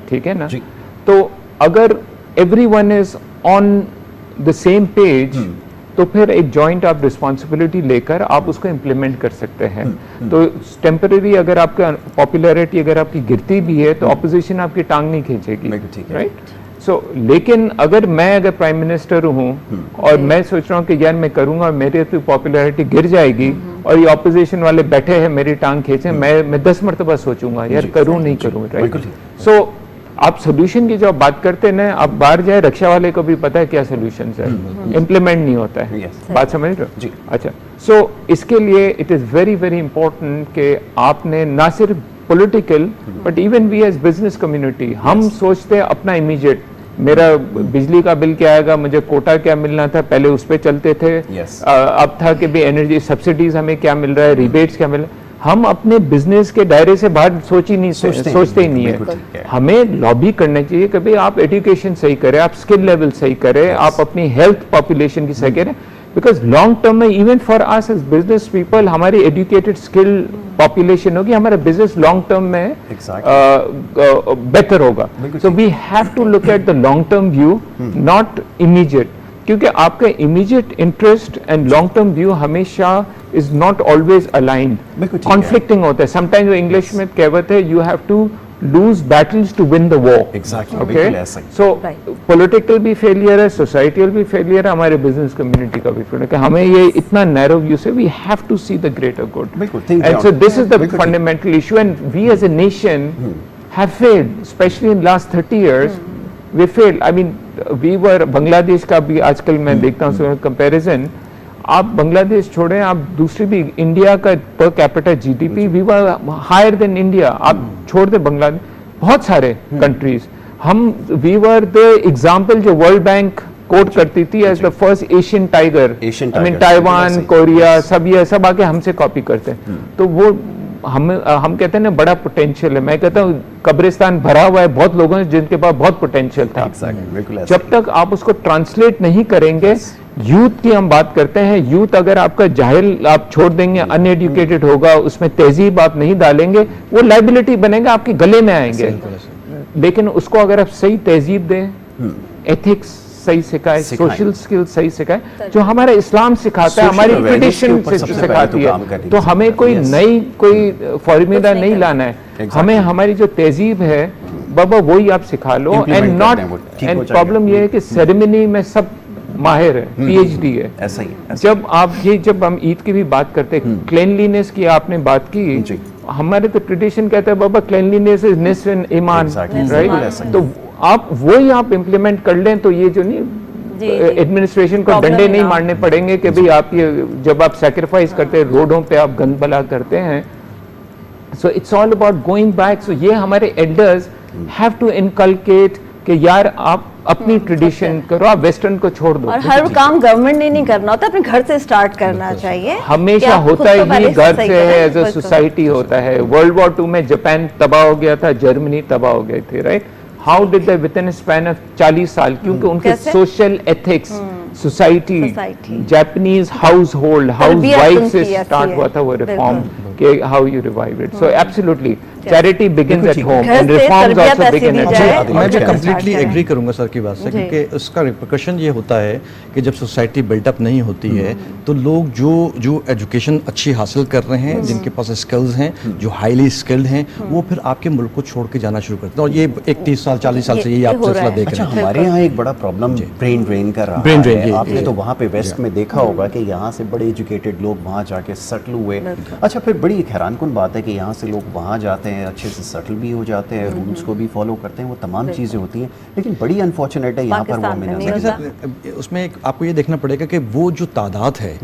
ठीक है ना। जी। तो अगर everyone is on the same page, तो फिर एक जॉइंट आप रिस्पॉन्सिबिलिटी लेकर आप उसको इम्प्लीमेंट कर सकते हैं। तो टेम्पररी अगर आपका पॉपुलैरिटी अगर आपकी गिरती भी है तो ऑपोजिशन आपकी टांग नहीं खींचेगी, बिल्कुल ठीक है। राइट। सो लेकिन अगर प्राइम मिनिस्टर हूँ और मैं सोच रहा हूँ कि यार मैं करूंगा और मेरी तो पॉपुलैरिटी गिर जाएगी, और ये ऑपोजिशन वाले बैठे हैं मेरी टांग खींचे, मैं 10 मरतबा सोचूंगा यार करूँ नहीं करूँ, राइट। बिल्कुल ठीक। सो आप सोल्यूशन की जब बात करते हैं ना, आप बाहर जाए, रक्षा वाले को भी पता है क्या सोल्यूशन है, इम्प्लीमेंट नहीं होता है। Yes. बात समझ रहे हो? जी। अच्छा, सो इसके लिए it is very very important कि आपने ना सिर्फ political but even we as business community, हम सोचते हैं अपना इमीडिएट, मेरा बिजली का बिल क्या आएगा, मुझे कोटा क्या मिलना था, पहले उस पर चलते थे। Yes. अब था कि भी एनर्जी सब्सिडीज हमें क्या मिल रहा है, रिबेट्स क्या मिल रहा है। हम अपने बिजनेस के दायरे से बाहर सोचते ही नहीं बिल्कुल ठीक है। है। हमें लॉबी करना चाहिए कि भाई आप एजुकेशन सही करें, आप स्किल लेवल सही करें, आप अपनी हेल्थ पॉपुलेशन की सही करें, बिकॉज लॉन्ग टर्म में even for us as business people हमारी एजुकेटेड स्किल पॉपुलेशन होगी, हमारा बिजनेस लॉन्ग टर्म में बेहतर होगा। बिल्कुल so we have to look at the long term view, not immediate. क्योंकि आपका immediate interest and long term view हमेशा is not always aligned, conflicting होता है। समटाइम्स इंग्लिश में कहावत है, you have to lose battles to win the war. Exactly. Okay. So political भी failure है, societal भी failure है, हमारे business community का भी failure है। हमें ये इतना narrow view से we have to see the greater good. And so this is the fundamental issue, and we as a nation have failed, especially in last 30 years. We failed. I mean, we were Bangladesh का भी आजकल मैं देखता हूँ comparison. आप बांग्लादेश छोड़ें, आप दूसरी भी इंडिया का per capita GDP we were higher than India. आप छोड़ दें बांग्लादेश, बहुत सारे कंट्रीज हम वी वर द एग्जांपल जो वर्ल्ड बैंक कोट करती थी as the first Asian tiger. I mean Taiwan, Korea सब ये सब आके हमसे कॉपी करते हैं। तो वो हम कहते हैं ना बड़ा पोटेंशियल है। मैं कहता हूँ कब्रिस्तान भरा हुआ है बहुत लोगों से जिनके पास बहुत पोटेंशियल था। जब तक आप उसको ट्रांसलेट नहीं करेंगे, यूथ की हम बात करते हैं, यूथ अगर आपका जाहिल आप छोड़ देंगे, अनएजुकेटेड होगा, उसमें तहजीब आप नहीं डालेंगे, वो लाइबिलिटी बनेगा, आपके गले में आएंगे। लेकिन उसको अगर आप सही तहजीब दें, एथिक्स सही सिखाए, सोशल स्किल्स सही सिखाए, जो हमारा इस्लाम सिखाता है, हमारी ट्रेडिशन सिखाती है, तो हमें कोई नई कोई फॉर्मूला नहीं लाना है। हमें हमारी जो तहजीब है बाबा वही आप सिखा लो। एंड नॉट एंड प्रॉब्लम ये है कि सेरेमनी में सब माहिर है, पीएचडी है। ऐसा ही जब हम ईद की भी बात करते हैं, क्लीनलीनेस की आपने बात की, हमारे तो ट्रेडिशन कहता है बाबा क्लीनलीनेस इज निस्फ ईमान, राइट? तो आप वही आप इम्प्लीमेंट कर लें तो ये जो नहीं एडमिनिस्ट्रेशन को डंडे नहीं मारने पड़ेंगे कि भाई आप ये जब आप सैक्रिफाइस करते हैं, रोडों पे आप गंद बला करते हैं। So it's all about going back. So ये हमारे एल्डर्स हैव टू इनकलकेट कि यार आप अपनी ट्रेडिशन करो, आप वेस्टर्न को छोड़ दो। और हर काम गवर्नमेंट ने नहीं करना होता, अपने घर से स्टार्ट करना चाहिए। हमेशा होता है ये घर से है, एज अ सोसाइटी होता है। वर्ल्ड वॉर 2 में जापान तबाह हो गया था, जर्मनी तबाह हो गए थे, right? How did they with in span of 40 साल? क्योंकि उनके social ethics, society, Japanese house hold, house wife से स्टार्ट हुआ था वो रिफॉर्म के how you revive it. So absolutely charity begins at home and reforms also begin at home. मैं भी कंप्लीटली एग्री करूंगा सर की बात से, क्योंकि उसका रिपरकशन ये होता है कि जब सोसाइटी बिल्टअप नहीं होती है तो लोग जो एजुकेशन अच्छी हासिल कर रहे हैं, जिनके पास स्किल्स हैं, जो हाईली स्किल्ड हैं, वो फिर आपके मुल्क को छोड़ के जाना शुरू करते हैं। और ये 30 साल 40 साल से यही आप सिलसिला देख रहे हैं। हमारे यहाँ एक बड़ा प्रॉब्लम ब्रेन ड्रेन का रहा है। आपने तो वहाँ पे वेस्ट में देखा होगा कि यहाँ से बड़े एजुकेटेड लोग वहाँ जाके सेटल हुए। अच्छा, फिर बड़ी हैरानकुन बात है कि यहाँ से लोग वहाँ जाते हैं, अच्छे से सेटल भी हो जाते हैं, रूल्स को भी फॉलो करते हैं, वो तमाम चीज़ें होती हैं, लेकिन बड़ी अनफॉर्चुनेट है यहाँ पर वो हमें नजर। उसमें एक आपको ये देखना पड़ेगा कि वो जो तादाद है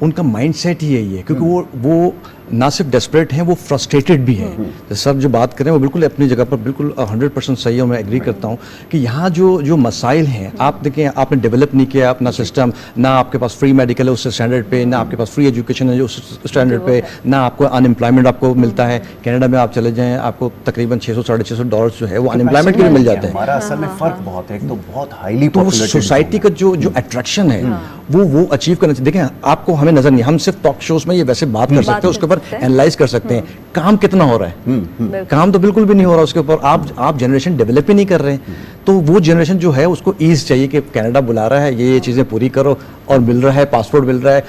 उनका माइंडसेट ही यही है, क्योंकि वो ना सिर्फ डेस्परेट हैं, वो फ्रस्ट्रेटेड भी हैं। तो सर जो बात करें वो बिल्कुल अपनी जगह पर बिल्कुल 100% सही है। मैं एग्री करता हूँ कि यहाँ जो मसाइल हैं, आप देखें आपने डेवलप नहीं किया अपना सिस्टम, ना आपके पास फ्री मेडिकल है उस स्टैंडर्ड पे, ना आपके पास फ्री एजुकेशन है जो उस स्टैंडर्ड पे, ना आपको अनएम्प्लॉयमेंट आपको मिलता है। कनाडा में आप चले जाएँ, आपको तकरीबन $600-650 जो है वो अनएम्प्लॉयमेंट के लिए मिल जाते हैं। हमारा असल में फ़र्क बहुत है, एक तो बहुत हाईली तो सोसाइटी का जो अट्रैक्शन है वो अचीव करना चाहिए। देखें आपको हमें नजर नहीं, हम सिर्फ टॉक शोज में ये वैसे बात कर सकते हैं, उसके ऊपर एनालाइज कर सकते हैं काम कितना हो रहा है। काम तो बिल्कुल भी नहीं हो रहा उसके ऊपर। आप जनरेशन डेवलप ही नहीं कर रहे हैं। तो वो जनरेशन जो है उसको ईज चाहिए कि कनाडा बुला रहा है, ये चीज़ें पूरी करो, और मिल रहा है पासपोर्ट मिल रहा है,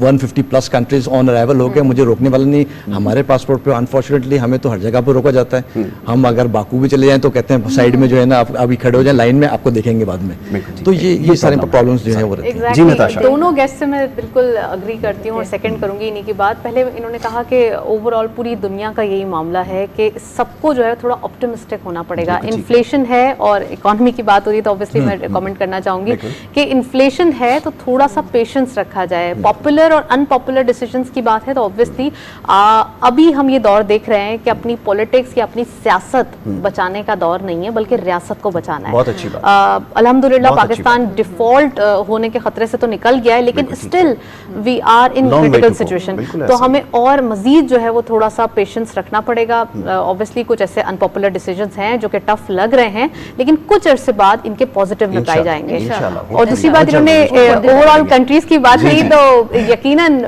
150+ कंट्रीज ऑन अराइवल हो गए, मुझे रोकने वाला नहीं। हमारे पासपोर्ट पे अनफॉर्चुनेटली हमें तो हर जगह पर रोका जाता है। हम अगर बाकू भी चले जाएं तो कहते हैं साइड में जो है ना आप अभी खड़े हो जाएं लाइन में, आपको देखेंगे बाद में। तो ये सारे प्रॉब्लम्स जो है वो रहते हैं। जी नताशा, दोनों गेस्ट से मैं बिल्कुल अग्री करती हूँ और सेकंड करूंगी इन्हीं की बात। पहले इन्होंने कहा कि ओवरऑल पूरी दुनिया का यही मामला है कि सबको जो है थोड़ा ऑप्टिमिस्टिक होना पड़ेगा। इन्फ्लेशन है और इकोनॉमी की बात हो रही है तो ऑब्वियसली मैं कमेंट करना चाहूंगी कि इन्फ्लेशन है तो थोड़ा सा पेशेंस रखा जाए। पॉपुलर और अनपॉपुलर डिसीजंस की बात है तो ऑब्वियसली अभी हम ये दौर देख रहे हैं कि अपनी पॉलिटिक्स या अपनी सियासत बचाने का दौर नहीं है, बल्कि रियासत को बचाना है। बहुत अच्छी बात। अल्हम्दुलिल्लाह पाकिस्तान डिफॉल्ट होने के खतरे से तो निकल गया है, लेकिन still we are in critical situation. तो हमें और मजीद जो है वो थोड़ा सा पेशेंस रखना पड़ेगा। ऑब्वियसली कुछ ऐसे अनपॉपुलर डिसीजंस हैं जो कि टफ लग रहे हैं, लेकिन कुछ अरसे बाद इनके पॉजिटिव निकाले जाएंगे। और दूसरी बात, इन्होंने ओवरऑल कंट्रीज की बात की तो यकीनन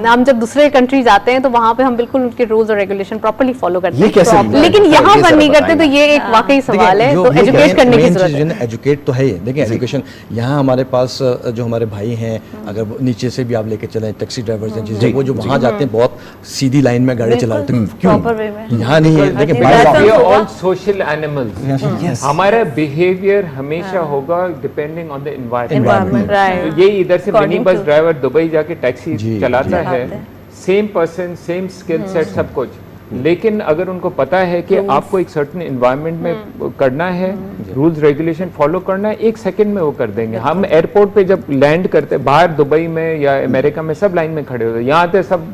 हम जब दूसरे कंट्री जाते हैं तो वहाँ पे हम बिल्कुल उनके रूल्स और रेगुलेशन प्रॉपर्ली फॉलो करते ये कैसे हैं, लेकिन यहाँ पर नहीं करते, तो ये एक वाकई सवाल है। तो एजुकेट करने की जरूरत है। एजुकेट तो है ही, देखिए एजुकेशन यहाँ हमारे पास जो हमारे भाई हैं, अगर वो नीचे से भी आप लेके चलें, टैक्सी ड्राइवर्स हैं जिससे वो जो वहाँ जाते हैं बहुत सीधी लाइन में गाड़ी चलाते हैं, क्यों यहाँ नहीं है? देखिए We are all social animals. हमारा बिहेवियर हमेशा होगा depending on the environment. right. ये इधर से According mini bus to- driver Dubai जाके टैक्सी जी, चलाता है, चलाते हैं। Same person same skill set सब कुछ, लेकिन अगर उनको पता है कि आपको एक सर्टेन एनवायरनमेंट में करना है, रूल्स रेगुलेशन फॉलो करना है, 1 सेकंड में वो कर देंगे। हम एयरपोर्ट पे जब लैंड करते बाहर दुबई में या अमेरिका में सब लाइन में खड़े होते, यहाँ आते सब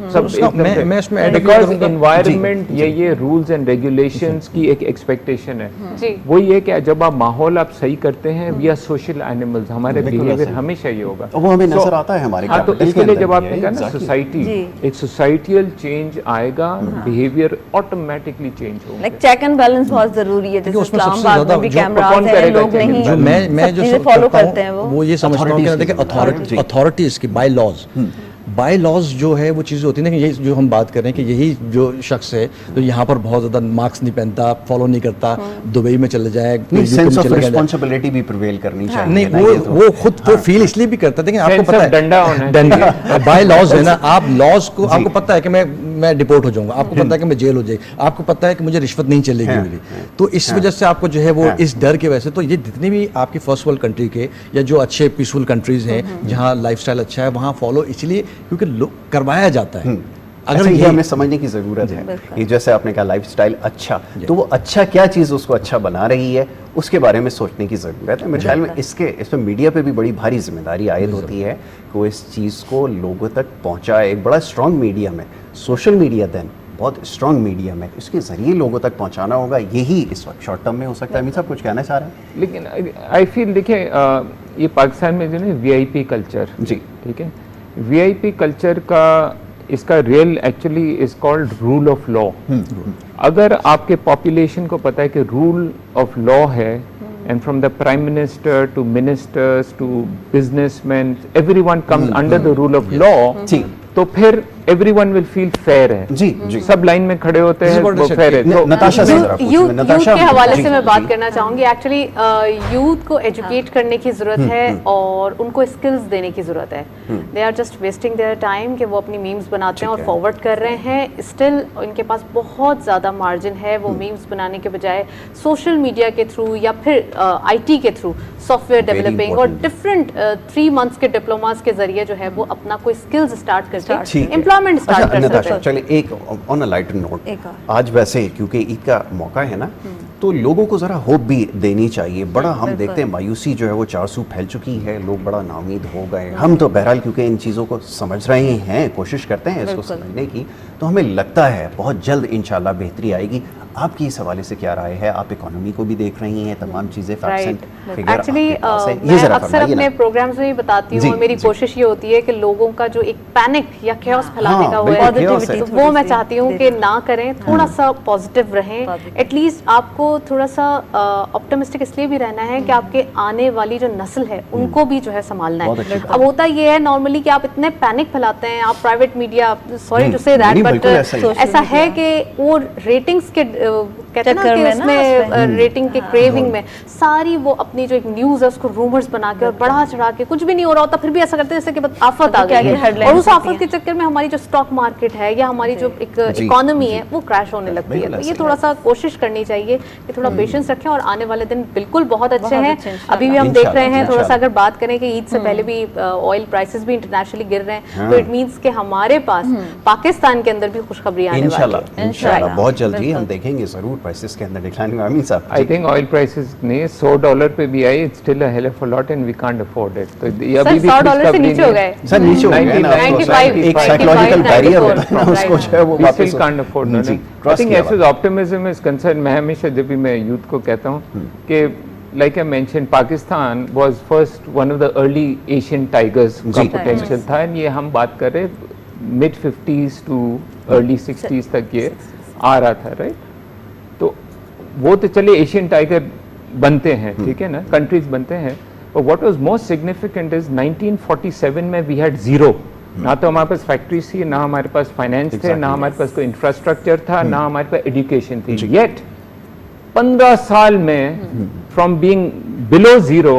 मैं इसमें add बिकॉज करूंगा। एनवायरनमेंट ये रूल्स एंड रेगुलेशंस की एक एक्सपेक्टेशन है। जी। वो ये कि जब आप माहौल आप सही करते हैं, वी आर सोशल एनिमल्स, हमारे बिहेवियर हमेशा ये होगा। वो हमें नजर आता है हमारे हाँ, तो capital इसके के लिए अंदर जब भी आपने है, कहा ना exactly. सोसाइटी, जी। एक सोसाइटियल चेंज आएगा, बिहेवियर ऑटोमेटिकली चेंज होगा। लाइक चेक एंड बैलेंस बहुत जरूरी है, जैसे उसमें सबसे इस्लामाबाद ज्यादा में भी जो- कैमरास कौन हैं, करेगा लोग check and नहीं जो मैं सब जो चीजें सब फॉलो करता हूं, करते हैं वो ये समझता हूँ कि ना, देखिए Authorities, अथॉरिटीज की बाय लॉज जो है वो चीज़ें होती है ना, कि ये जो हम बात कर रहे हैं कि यही जो शख्स है तो यहाँ पर बहुत ज़्यादा मार्क्स नहीं पहनता, फॉलो नहीं करता, दुबई में चले जाए, नहीं, UK सेंस में ऑफ चले जाए। रिस्पांसिबिलिटी भी प्रिवेल करनी चाहिए नहीं, ना, ये तो। वो खुद तो फील इसलिए भी करता है, लेकिन आपको Sense पता of है डंडा होना डंडा बाय लॉज है ना, आप लॉज को आपको पता है कि मैं डिपोर्ट हो जाऊंगा, आपको पता है कि मैं जेल हो जाएगी, आपको पता है कि मुझे रिश्वत नहीं चलेगी मेरी, तो इस वजह से आपको जो है वो इस डर की वजह से, तो ये जितने भी आपकी फर्स्ट वर्ल्ड कंट्री के या जो अच्छे पीसफुल कंट्रीज हैं जहाँ लाइफस्टाइल अच्छा है, वहाँ फॉलो इसलिए क्योंकि करवाया जाता है। अगर ये हमें समझने की ज़रूरत है, ये जैसे आपने कहा लाइफस्टाइल अच्छा, तो वो अच्छा क्या चीज़ उसको अच्छा बना रही है, उसके बारे में सोचने की ज़रूरत है। मेरे ख्याल में इसमें मीडिया पे भी बड़ी भारी जिम्मेदारी आयद होती है कि वो इस चीज़ को लोगों तक पहुँचाए। एक बड़ा स्ट्रॉन्ग मीडियम है सोशल मीडिया, देन बहुत स्ट्रॉन्ग मीडियम है, इसके ज़रिए लोगों तक पहुँचाना होगा, यही इस वक्त शॉर्ट टर्म में हो सकता है। अमीर साहब कुछ कहना चाह रहे हैं? लेकिन आई फील, देखिए ये पाकिस्तान में जो है VIP कल्चर, जी, ठीक है, VIP कल्चर का इसका real actually is called rule of law. अगर आपके पॉपुलेशन को पता है कि रूल ऑफ लॉ है, and from the prime minister to ministers to businessman, everyone comes under the rule of law, जी, तो फिर एवरीवन विल फील फेयर है। जी, जी। सब लाइन में खड़े होते हैं, वो फेयर है। न- नताशा से जरा पूछिए, यूथ नताशा, के हवाले जी, से मैं जी, बात करना चाहूंगी। एक्चुअली यूथ को एजुकेट करने की जरूरत है और उनको स्किल्स देने की जरूरत है। They are just wasting their time कि वो अपनी मीम्स बनाते हैं और फॉरवर्ड कर रहे हैं। स्टिल उनके पास बहुत ज़्यादा मार्जिन है, वो मीम्स बनाने के बजाय सोशल मीडिया के थ्रू या फिर IT के थ्रू सॉफ्टवेयर डेवलपिंग और डिफरेंट 3 मंथ्स के डिप्लोमास के जरिए जो है वो अपना कोई स्किल्स स्टार्ट करके ठीक है। एम्प्लॉयमेंट स्टार्ट अच्छा, कर सकते नताशा, हैं। चलिए एक ऑन अ लाइटर नोट, एक और। आज वैसे क्योंकि ईद का मौका है ना, तो लोगों को ज़रा होप भी देनी चाहिए। बड़ा हम देखते हैं मायूसी जो है वो 400 फैल चुकी है, लोग बड़ा नाउमीद हो गए। हम तो बहरहाल क्योंकि इन चीज़ों को समझ रहे हैं, कोशिश करते हैं इसको समझने की, तो हमें लगता है बहुत जल्द इंशाल्लाह बेहतरी आएगी। आपकी इस हवाले से क्या राय है? आप इकोनॉमी को भी देख रही हैं, तमाम चीज़ें फैक्ट्स एंड फिगर एक्चुअली आपके पास है। ये मैं ज़रा अक्सर फरमाइए अपने ना। प्रोग्राम्स में भी बताती जी, हूँ और मेरी जी। कोशिश ये होती है कि लोगों का जो एक पैनिक या chaos फैलाने हाँ, का बिल्कुल, हुआ है, chaos है। तो वो मैं चाहती हूँ कि ना करें, थोड़ा सा पॉजिटिव रहें। Positive। एटलीस्ट आपको थोड़ा सा ऑप्टिमिस्टिक इसलिए भी रहना है कि आपके आने वाली जो नस्ल है उनको भी जो है संभालना बहुत है। अच्छी बात। अब होता ये है नॉर्मली कि आप इतने पैनिक फैलाते हैं, आप प्राइवेट मीडिया, सॉरी टू से नहीं, दैट, बिल्कुल बट ऐसा ही है। ऐसा है कि वो रेटिंग्स के कहते हैं ना चक्कर कि में ना उसमें रेटिंग के क्रेविंग में सारी वो अपनी जो एक न्यूज़ है उसको रूमर्स बना के और बढ़ा चढ़ा के कुछ भी नहीं हो रहा होता फिर भी ऐसा करते हैं जैसे कि बस आफत आ क्या गई क्या है, headlines और उस होती आफत के चक्कर में हमारी जो स्टॉक मार्केट है या हमारी जो एक जी, इकोनॉमी जी। है वो क्रैश होने लगती है। बिल्कुल तो ये ऐसे थोड़ा सा कोशिश करनी चाहिए कि थोड़ा पेशेंस रखें और आने वाले दिन बिल्कुल बहुत अच्छे बहुत हैं। अच्छे इंशाल्लाह। अभी भी हम देख रहे हैं इंशाल्लाह, थोड़ा सा अगर बात करें कि ईद से पहले भी ऑयल प्राइसेस भी इंटरनेशनली गिर रहे हैं, तो इट मींस कि हमारे पास पाकिस्तान के अंदर भी खुशखबरी आने वाली इंशाल्लाह है। इंशाल्लाह बहुत जल्द जी हम देखेंगे ज़रूर प्राइसेस के अंदर डिक्लाइन। आमीन साहब, आई थिंक ऑयल प्राइसेस ने $100 पे भी आई, it's still a hell of a lot and we can't afford it. तो ये अभी भी $100 से नीचे हो गए। सर नीचे हो गए ना, 95, एक साइकोलॉजिकल 95, बैरियर होता है ना, 94, उसको जो है वो we वापस still can't afford जी, that. I क्रॉस think किया as far as optimism is concerned, मैं हमेशा जब भी मैं यूथ को कहता हूँ कि like I mentioned, Pakistan was first one of the early Asian tigers का जी। potential था, and ये हम बात कर रहे mid 50s to early 60s तक ये आ रहा था, राइट? तो वो तो चले एशियन टाइगर बनते हैं, ठीक है ना, कंट्रीज बनते हैं, But what was most significant is 1947 में we had zero. ना तो हमारे पास फैक्ट्रीज थी, ना हमारे पास फाइनेंस थे, ना हमारे पास कोई इंफ्रास्ट्रक्चर था, ना हमारे पास एजुकेशन थी। Yet 15 साल में from being below zero,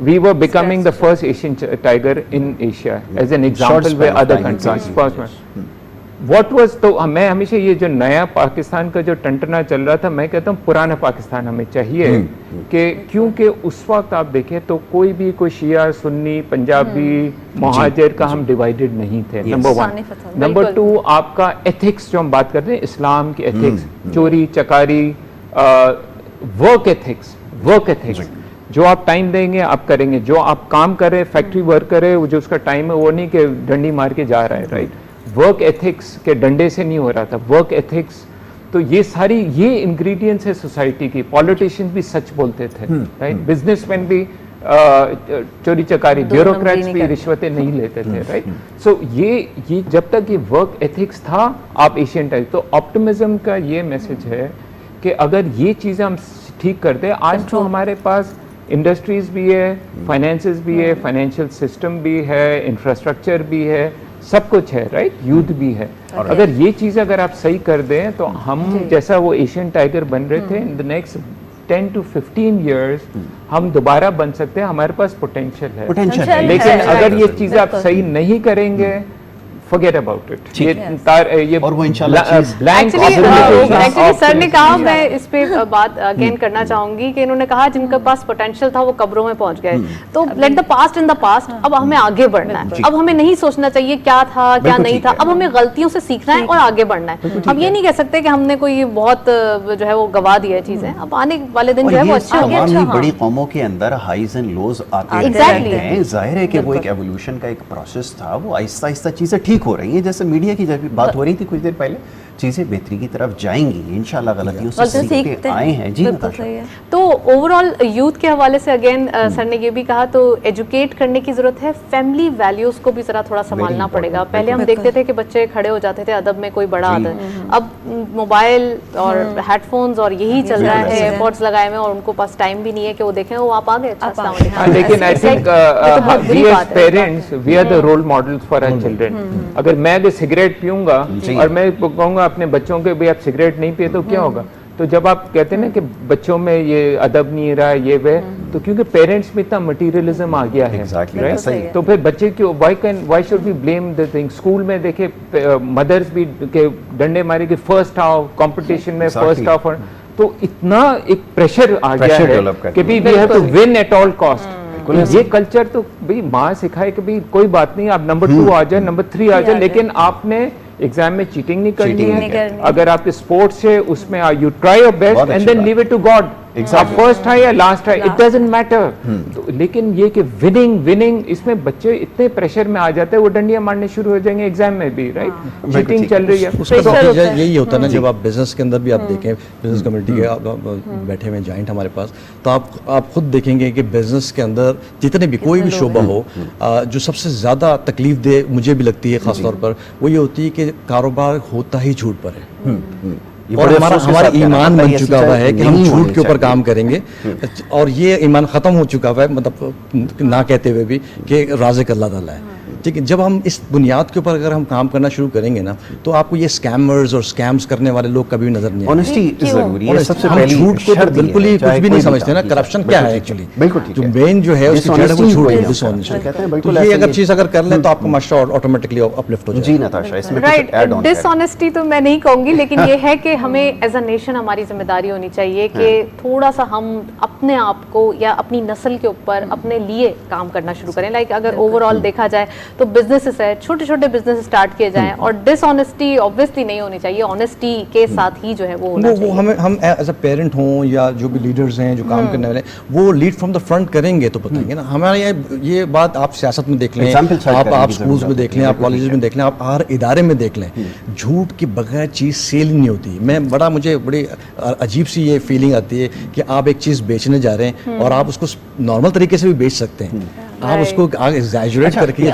we were becoming the first Asian tiger in Asia as an example where other countries. What was, तो मैं हमेशा ये जो नया पाकिस्तान का जो टंटना चल रहा था, मैं कहता हूँ पुराना पाकिस्तान हमें चाहिए कि क्योंकि उस वक्त आप देखें तो कोई भी कोई शिया सुन्नी पंजाबी महाजिर का हम डिवाइडेड नहीं थे। नंबर 1। नंबर 2, आपका एथिक्स जो हम बात करते हैं इस्लाम की एथिक्स, चोरी चकारी, वर्क एथिक्स जो आप टाइम देंगे आप करेंगे, जो आप काम करें फैक्ट्री वर्कर है वो जो उसका टाइम है वो नहीं कि डंडी मार के जा रहा है, राइट। वर्क एथिक्स के डंडे से नहीं हो रहा था, वर्क एथिक्स। तो ये सारी ये इंग्रेडिएंट्स है सोसाइटी की। पॉलिटिशियंस भी सच बोलते थे, राइट। बिजनेसमैन भी चोरी चकारी, ब्यूरोक्रेट्स भी रिश्वतें नहीं लेते थे, राइट। सो ये जब तक ये वर्क एथिक्स था आप एशियन टाइप। तो ऑप्टिमिज्म का ये मैसेज है कि अगर ये चीज़ें हम ठीक करते हैं, आज तो हमारे पास इंडस्ट्रीज भी है, फाइनेंसेस भी है, फाइनेंशियल सिस्टम भी है, इंफ्रास्ट्रक्चर भी है, सब कुछ है, राइट। यूथ भी है। अगर ये चीज़ अगर आप सही कर दें तो हम जैसा वो एशियन टाइगर बन रहे थे, in the next 10 to 15 years हम दोबारा बन सकते हैं। हमारे पास पोटेंशियल है, लेकिन अगर ये चीज़ें आप सही नहीं करेंगे, forget about it। ये और वो इंशाल्लाह ब्लैंक एक्चुअली सर ने कहा, मैं इस पे बात अगेन करना चाहूंगी कि इन्होंने कहा जिनके पास पोटेंशियल था वो कब्रों में पहुंच गए। तो let the past in the past, अब हमें आगे बढ़ना है। अब हमें नहीं सोचना चाहिए क्या था क्या नहीं था, अब हमें गलतियों से सीखना है और आगे बढ़ना है। हम ये नहीं कह सकते कि हमने कोई बहुत जो है वो गवा दिया चीजें। अब आने वाले दिन जो है वो अच्छे होंगे। बड़ी कौमों के अंदर हाइज एंड लोज आते हैं। जाहिर है कि वो एक एवोल्यूशन का एक प्रोसेस था, वो आहिस्ता आहिस्ता चीजें ठीक हो रही है। जैसे मीडिया की जब बात हो रही थी कुछ देर पहले, चीजें बेहतरी की तरफ जाएंगी इंशाल्लाह। गलतियों से सीखते आए हैं। जी तो ओवरऑल यूथ के हवाले से अगेन सर ने ये भी कहा, तो एजुकेट करने की जरूरत है। फैमिली वैल्यूज को भी जरा थोड़ा संभालना पड़ेगा। पहले हम देखते थे कि बच्चे खड़े हो जाते थे अदब में, कोई बड़ा आता है, अब मोबाइल और हेडफोन्स और यही चल रहा है, एयरपोर्ट्स लगाए हुए, और उनको पास टाइम भी नहीं है कि वो देखें वो आप आ गए। लेकिन I think we as parents we are the role models for our children. अगर मैं भी सिगरेट पीऊंगा और मैं कहूंगा अपने बच्चों के भी आप सिगरेट नहीं पिए तो क्या होगा? तो जब आप कहते हैं ना कि बच्चों में ये अदब नहीं रहा ये वे, तो क्योंकि पेरेंट्स में इतना मटेरियलिज्म आ गया है, right? तो फिर बच्चे क्यों why should we blame the thing? School में देखे मदर्स भी के डंडे मारे कि फर्स्ट आओ कंपटीशन में, फर्स्ट आओ, तो इतना एक प्रेशर आ गया है कि we have to win at all cost. ये कल्चर तो भाई माँ सिखाए कि भाई कोई बात नहीं, आप नंबर 2 आ जाए, नंबर 3 आ जाए, लेकिन आपने एग्जाम में चीटिंग नहीं करनी है। अगर आपके स्पोर्ट्स है उसमें you try your best and then leave it to God. आप फर्स्ट है या लास्ट है, इट डजंट मैटर। लेकिन ये कि विनिंग इसमें बच्चे इतने प्रेशर में आ जाते हैं, वो डंडियां मारने शुरू हो जाएंगे एग्जाम में भी, राइट। चीटिंग चल रही है। यही होता है ना, जब आप बिजनेस के अंदर भी आप देखें, बिजनेस कम्युनिटी के बैठे हुए जॉइंट हमारे पास, तो आप खुद देखेंगे कि बिजनेस के अंदर जितने भी कोई भी शोबा हो, जो सबसे ज़्यादा तकलीफ दे मुझे भी लगती है खासतौर पर, वो ये होती है कि कारोबार होता ही झूठ पर है। और हमारा ईमान बन चुका हुआ है कि हम झूठ के ऊपर काम करेंगे, और ये ईमान ख़त्म हो चुका हुआ है, मतलब ना कहते हुए भी कि राज़िक अल्लाह ताला है। ठीक है, जब हम इस बुनियाद के ऊपर अगर हम काम करना शुरू करेंगे ना, तो आपको ये स्कैमर्स और स्कैम्स करने वाले लोग कभी नजर नहीं आएंगे। ऑनेस्टी जरूरी है। सबसे हम झूठ को तो बिल्कुल ही कुछ भी नहीं समझते ना। करप्शन क्या है एक्चुअली? जो मेन जो है उसकी जड़ है वो झूठ है, डिसऑनेस्टी। ये अगर चीज अगर कर लें तो आपका माशा ऑटोमेटिकली अपलिफ्ट हो जाएगा। जी नताशा, इसमें राइट, डिसऑनेस्टी तो मैं नहीं कहूंगी, लेकिन ये है कि हमें एज अ नेशन हमारी जिम्मेदारी होनी चाहिए कि थोड़ा सा हम अपने आप को या अपनी नस्ल के ऊपर अपने लिए काम करना शुरू करें। लाइक अगर ओवरऑल देखा जाए तो बिजनेसेस है, छोटे छोटे बिजनेस स्टार्ट किए जाएं, और डिसऑनेस्टी ऑब्वियसली नहीं होनी चाहिए, ऑनेस्टी के साथ ही जो है वो होना चाहिए। वो हम एज अ पेरेंट हों या जो भी लीडर्स हैं जो काम करने वाले, वो लीड फ्रॉम द फ्रंट करेंगे तो बताएंगे ना। हमारे ये बात आप सियासत में देख लें, आप स्कूल्स में देख लें, आप कॉलेजेस में देख लें, आप हर इदारे में देख लें, झूठ की बगैर चीज़ सेल नहीं होती। मुझे बड़ी अजीब सी ये फीलिंग आती है कि आप एक चीज़ बेचने जा रहे हैं और आप उसको नॉर्मल तरीके से भी बेच सकते हैं, आप उसको एग्जैजरेट करके।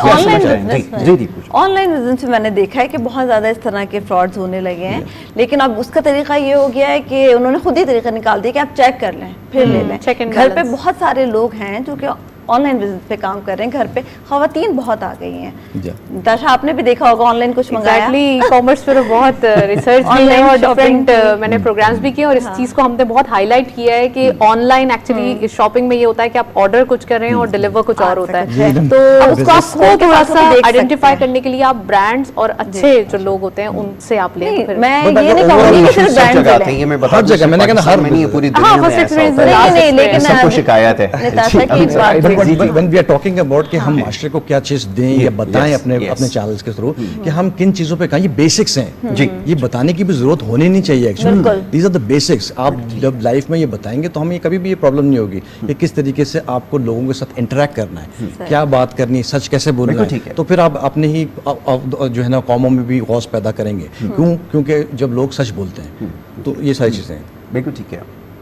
ऑनलाइन बिजनेस में मैंने देखा है कि बहुत ज़्यादा इस तरह के फ्रॉड्स होने लगे हैं, लेकिन अब उसका तरीका ये हो गया है कि उन्होंने खुद ही तरीका निकाल दिया कि आप चेक कर लें फिर ले लें। घर पे बहुत सारे लोग हैं जो कि ऑनलाइन बिजनेस पे काम कर रहे हैं, घर पे खवातीन बहुत आ गई हैं। जी। दाशा, आपने भी देखा होगा ऑनलाइन कुछ मंगाया? एग्जैक्टली, कॉमर्स पर बहुत रिसर्च की है और डिफरेंट मैंने प्रोग्राम्स भी किए और इस चीज को हमने बहुत हाईलाइट किया है कि ऑनलाइन एक्चुअली शॉपिंग में ये होता है कि आप ऑर्डर कुछ कर रहे हैं और डिलीवर कुछ और होता है, तो उसको आपको थोड़ा सा आइडेंटिफाई करने के लिए आप ब्रांड्स और अच्छे जो लोग होते हैं उनसे आप लें। तो फिर मैं ये नहीं कहूँगी कि सिर्फ ब्रांड जगह आते हैं, ये मैं बता हर जगह, मैंने कहा ना, हर नहीं, पूरी हाँ, दुनिया में first ऐसा experience होता है। नहीं, लेकिन सबको शिकायत है। निताशा की अभी- एक बात अभी- है। When we are talking about कि हम माशरे को क्या चीज दें या बताएं yes, अपने yes. अपने चैनल्स के थ्रू कि हम किन चीजों पे कहें, ये बेसिक्स हैं जी। ये बताने की भी जरूरत होनी नहीं चाहिए एक्चुअली। बिल्कुल। These are the basics. आप जब लाइफ में ये बताएंगे तो हमें कभी भी ये प्रॉब्लम नहीं होगी कि किस तरीके से आपको लोगों के साथ इंटरेक्ट करना है, क्या बात करनी है, सच कैसे बोलना बिल्कुल ठीक है, है। तो फिर आप अपने ही जो है ना कौमों में भी गौस पैदा करेंगे। क्योंकि जब लोग सच बोलते हैं तो ये सारी चीजें हैं। बिल्कुल ठीक है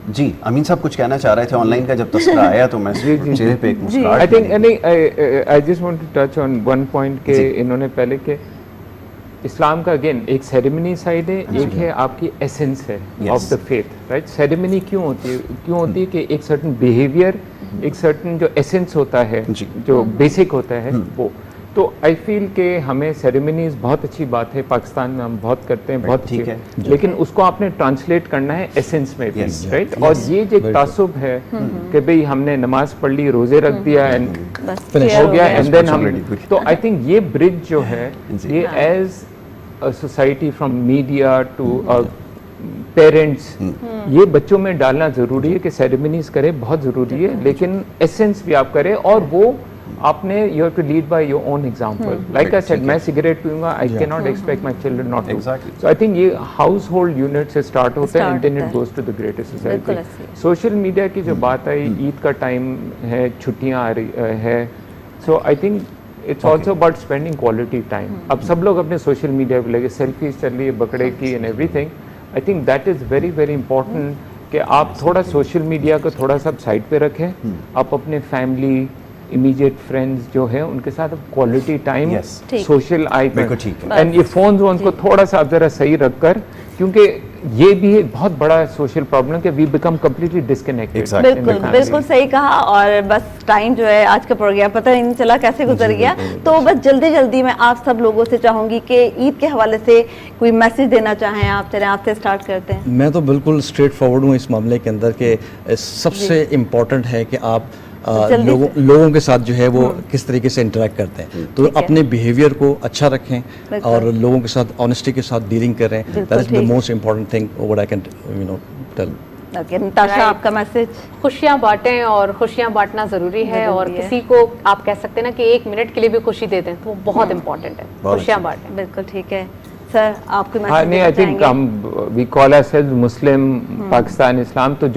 जी। अमीन साहब कुछ कहना चाह रहे थे, ऑनलाइन का जब तस्वीर आया तो मैं चेहरे पे एक मुस्कुराहट आई थिंक मिली। I just want to touch on one point के इन्होंने पहले के इस्लाम का अगेन एक सेरेमनी साइड है, एक है आपकी एसेंस है Yes. Of the faith, right. Ceremony क्यों होती है? क्यों होती है कि एक सर्टन बिहेवियर, एक सर्टन जो एसेंस होता है, जी। जो बेसिक होता है वो। तो आई फील कि हमें सेरेमनीज बहुत अच्छी बात है, पाकिस्तान में हम बहुत करते हैं, बहुत ठीक अच्छी है। लेकिन उसको आपने ट्रांसलेट करना है एसेंस में भी, Yes. राइट। Yes. और ये जो एक तासुब है कि भाई हमने नमाज पढ़ ली, रोजे रख दिया एंड बस Finish. clear हो गया, एंड देन हम, Responsibility. तो आई थिंक ये ब्रिज जो है जी। ये as a society from media to parents, ये बच्चों में डालना जरूरी है कि सेरेमनीज करें, बहुत जरूरी है, लेकिन एसेंस भी आप करें और वो आपने you have to lead by your own example. Like I said, मैं सिगरेट पीऊंगा, I can not expect my children not to. Exactly. So I think ये हाउस होल्ड यूनिट से स्टार्ट होता है Start एंड देन होता इट है। गोज टू द ग्रेटर बिल्कुल सोसाइटी। ऐसे ही। सोशल मीडिया की जो बात आई, ईद का टाइम है, छुट्टियां आ रही है, so I think it's also about spending quality time. अब सब लोग अपने सोशल मीडिया पे लगे, सेल्फीज चल रही है बकरे की and everything. I think that is very very important कि आप थोड़ा सोशल मीडिया को थोड़ा सा साइड पे रखें, आप अपने फैमिली, इमीडिएट फ्रेंड्स जो है उनके साथ क्वालिटी टाइम, Yes. ठीक। सोशल आई बिल्कुल ठीक है। एंड ये फोन को थोड़ा सा आप जरा सही रखकर, क्योंकि ये भी एक बहुत बड़ा सोशल प्रॉब्लम कि we become completely disconnected. Exactly. बिल्कुल बिल्कुल सही कहा। और बस टाइम जो है आज का प्रोग्राम पता नहीं चला कैसे गुजर गया, तो बस जल्दी जल्दी मैं आप सब लोगों से चाहूंगी कि ईद के हवाले से कोई मैसेज देना चाहें आप। चलें आपसे स्टार्ट करते हैं। मैं तो बिल्कुल स्ट्रेट फॉरवर्ड हूँ इस मामले के अंदर कि सबसे इम्पोर्टेंट है कि आप जल्दी लोगों के साथ जो है वो किस तरीके से इंटरेक्ट करते हैं, तो ठीक है। अपने बिहेवियर को अच्छा रखें बिल्कुल। और लोगों के साथ ऑनेस्टी के साथ डीलिंग करें। दैट इज द ठीक। Most important thing what I can tell. Okay Natasha, Right. आपका मैसेज? खुशियाँ बांटें और खुशियाँ बांटना ज़रूरी है, और ज़रूरी है। किसी को आप कह सकते हैं ना कि 1 मिनट के लिए भी खुशी दे दें तो वो बहुत इंपॉर्टेंट है। बहुत खुशियाँ अच्छा। बांटें। बिल्कुल ठीक है सर, आपके हाँ मैसेज नहीं, आई थिंक हम वी कॉल आवरसेल्व्स मुस्लिम, पाकिस्तान, इस्लाम, तो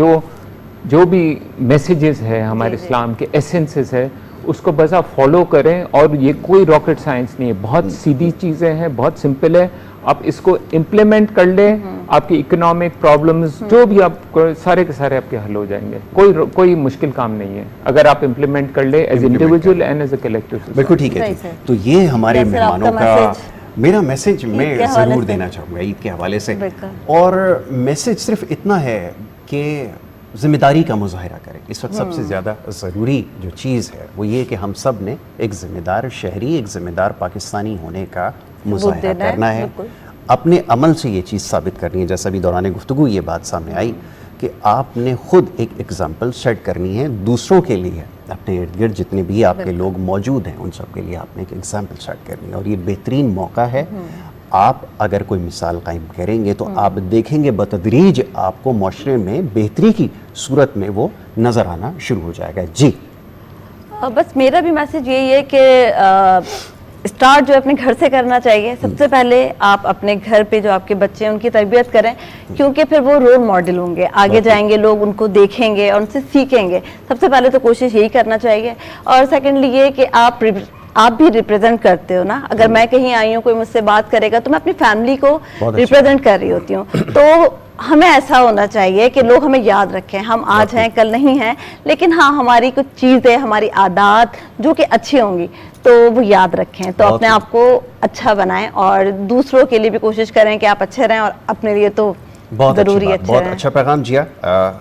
जो भी मैसेजेस है हमारे इस्लाम के, एसेंसेस है, उसको बस आप फॉलो करें। और ये कोई रॉकेट साइंस नहीं है, बहुत सीधी चीज़ें हैं, बहुत सिंपल है। आप इसको इम्प्लीमेंट कर लें, आपकी इकोनॉमिक प्रॉब्लम्स जो भी आप सारे के सारे आपके हल हो जाएंगे। कोई मुश्किल काम नहीं है अगर आप इम्प्लीमेंट कर ले as individual and as a collective. बिल्कुल ठीक है सही जी। से। तो ये हमारे या फिर आपका मेहमानों का मैसेज? मेरा मैसेज मैं ईद के हवाले ज़रूर से। देना चाहूँगा ईद के हवाले से। बिल्कुल। और मैसेज सिर्फ इतना है कि ज़िम्मेदारी का मुजाहरा करें। इस वक्त सबसे ज़्यादा ज़रूरी जो चीज़ है वो ये कि हम सब ने एक ज़िम्मेदार शहरी, एक ज़िम्मेदार पाकिस्तानी होने का मुजाहरा देना है, करना है। बिल्कुल। अपने अमल से ये चीज़ साबित करनी है, जैसा भी दौरान गुफ्तगू ये बात सामने आई कि आपने खुद एक एग्जाम्पल सेट करनी है दूसरों के लिए। अपने इर्द गिर्द जितने भी आपके लोग मौजूद हैं उन सब के लिए आपने एक एग्जाम्पल सेट करनी है, और ये बेहतरीन मौका है। आप अगर कोई मिसाल कायम करेंगे तो आप देखेंगे बतदरीज आपको माशरे में बेहतरी की सूरत में वो नज़र आना शुरू हो जाएगा। जी बस मेरा भी मैसेज यही है कि स्टार्ट जो है अपने घर से करना चाहिए। सबसे पहले आप अपने घर पे जो आपके बच्चे हैं उनकी तरबियत करें, क्योंकि फिर वो रोल मॉडल होंगे, आगे जाएंगे लोग उनको देखेंगे और उनसे सीखेंगे। सबसे पहले तो कोशिश यही करना चाहिए। और सेकेंडली ये कि आप भी रिप्रेजेंट करते हो ना। अगर मैं कहीं आई हूँ, कोई मुझसे बात करेगा तो मैं अपनी फैमिली को रिप्रेजेंट कर रही होती हूँ। तो हमें ऐसा होना चाहिए कि लोग हमें याद रखें। हम आज हैं, कल नहीं हैं, लेकिन हाँ हमारी कुछ चीज़ें, हमारी आदत जो कि अच्छी होंगी तो वो याद रखें। तो अपने आप को अच्छा बनाएं और दूसरों के लिए भी कोशिश करें कि आप अच्छे रहें, और अपने लिए तो बहुत जरूरी अच्छी बात, बहुत है। अच्छा पैगाम जिया।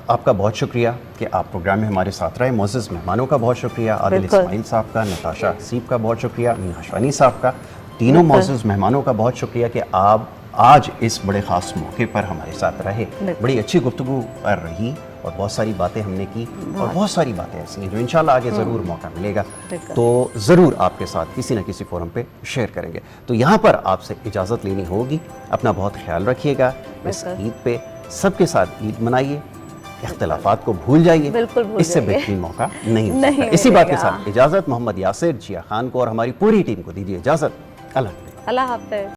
आपका बहुत शुक्रिया कि आप प्रोग्राम में हमारे साथ रहे। मोअज़्ज़ज़ मेहमानों का बहुत शुक्रिया, आदिल बिल्कुल। इस्माइल साहब का, नताशा हसीब का बहुत शुक्रिया, मीना हशवानी साहब का, तीनों मोअज़्ज़ज़ मेहमानों का बहुत शुक्रिया कि आप आज इस बड़े ख़ास मौके पर हमारे साथ रहे। बड़ी अच्छी गुफ्तगू रही और बहुत सारी बातें हमने की और बहुत सारी बातें ऐसी हैं जो इंशाल्लाह आगे ज़रूर मौका मिलेगा तो ज़रूर आपके साथ किसी न किसी फोरम पे शेयर करेंगे। तो यहाँ पर आपसे इजाज़त लेनी होगी। अपना बहुत ख्याल रखिएगा। इस ईद पे सबके साथ ईद मनाइए, इख्तिलाफात को भूल जाइए, बिल्कुल भूल इससे जाइए। बेहतरीन मौका नहीं हो नहीं सकता। इसी बात के मिलेगा। साथ इजाज़त। मोहम्मद यासिर, जिया खान को और हमारी पूरी टीम को दीजिए इजाज़त। अल्लाह हाफ़िज़। अल्लाह हाफ़िज़।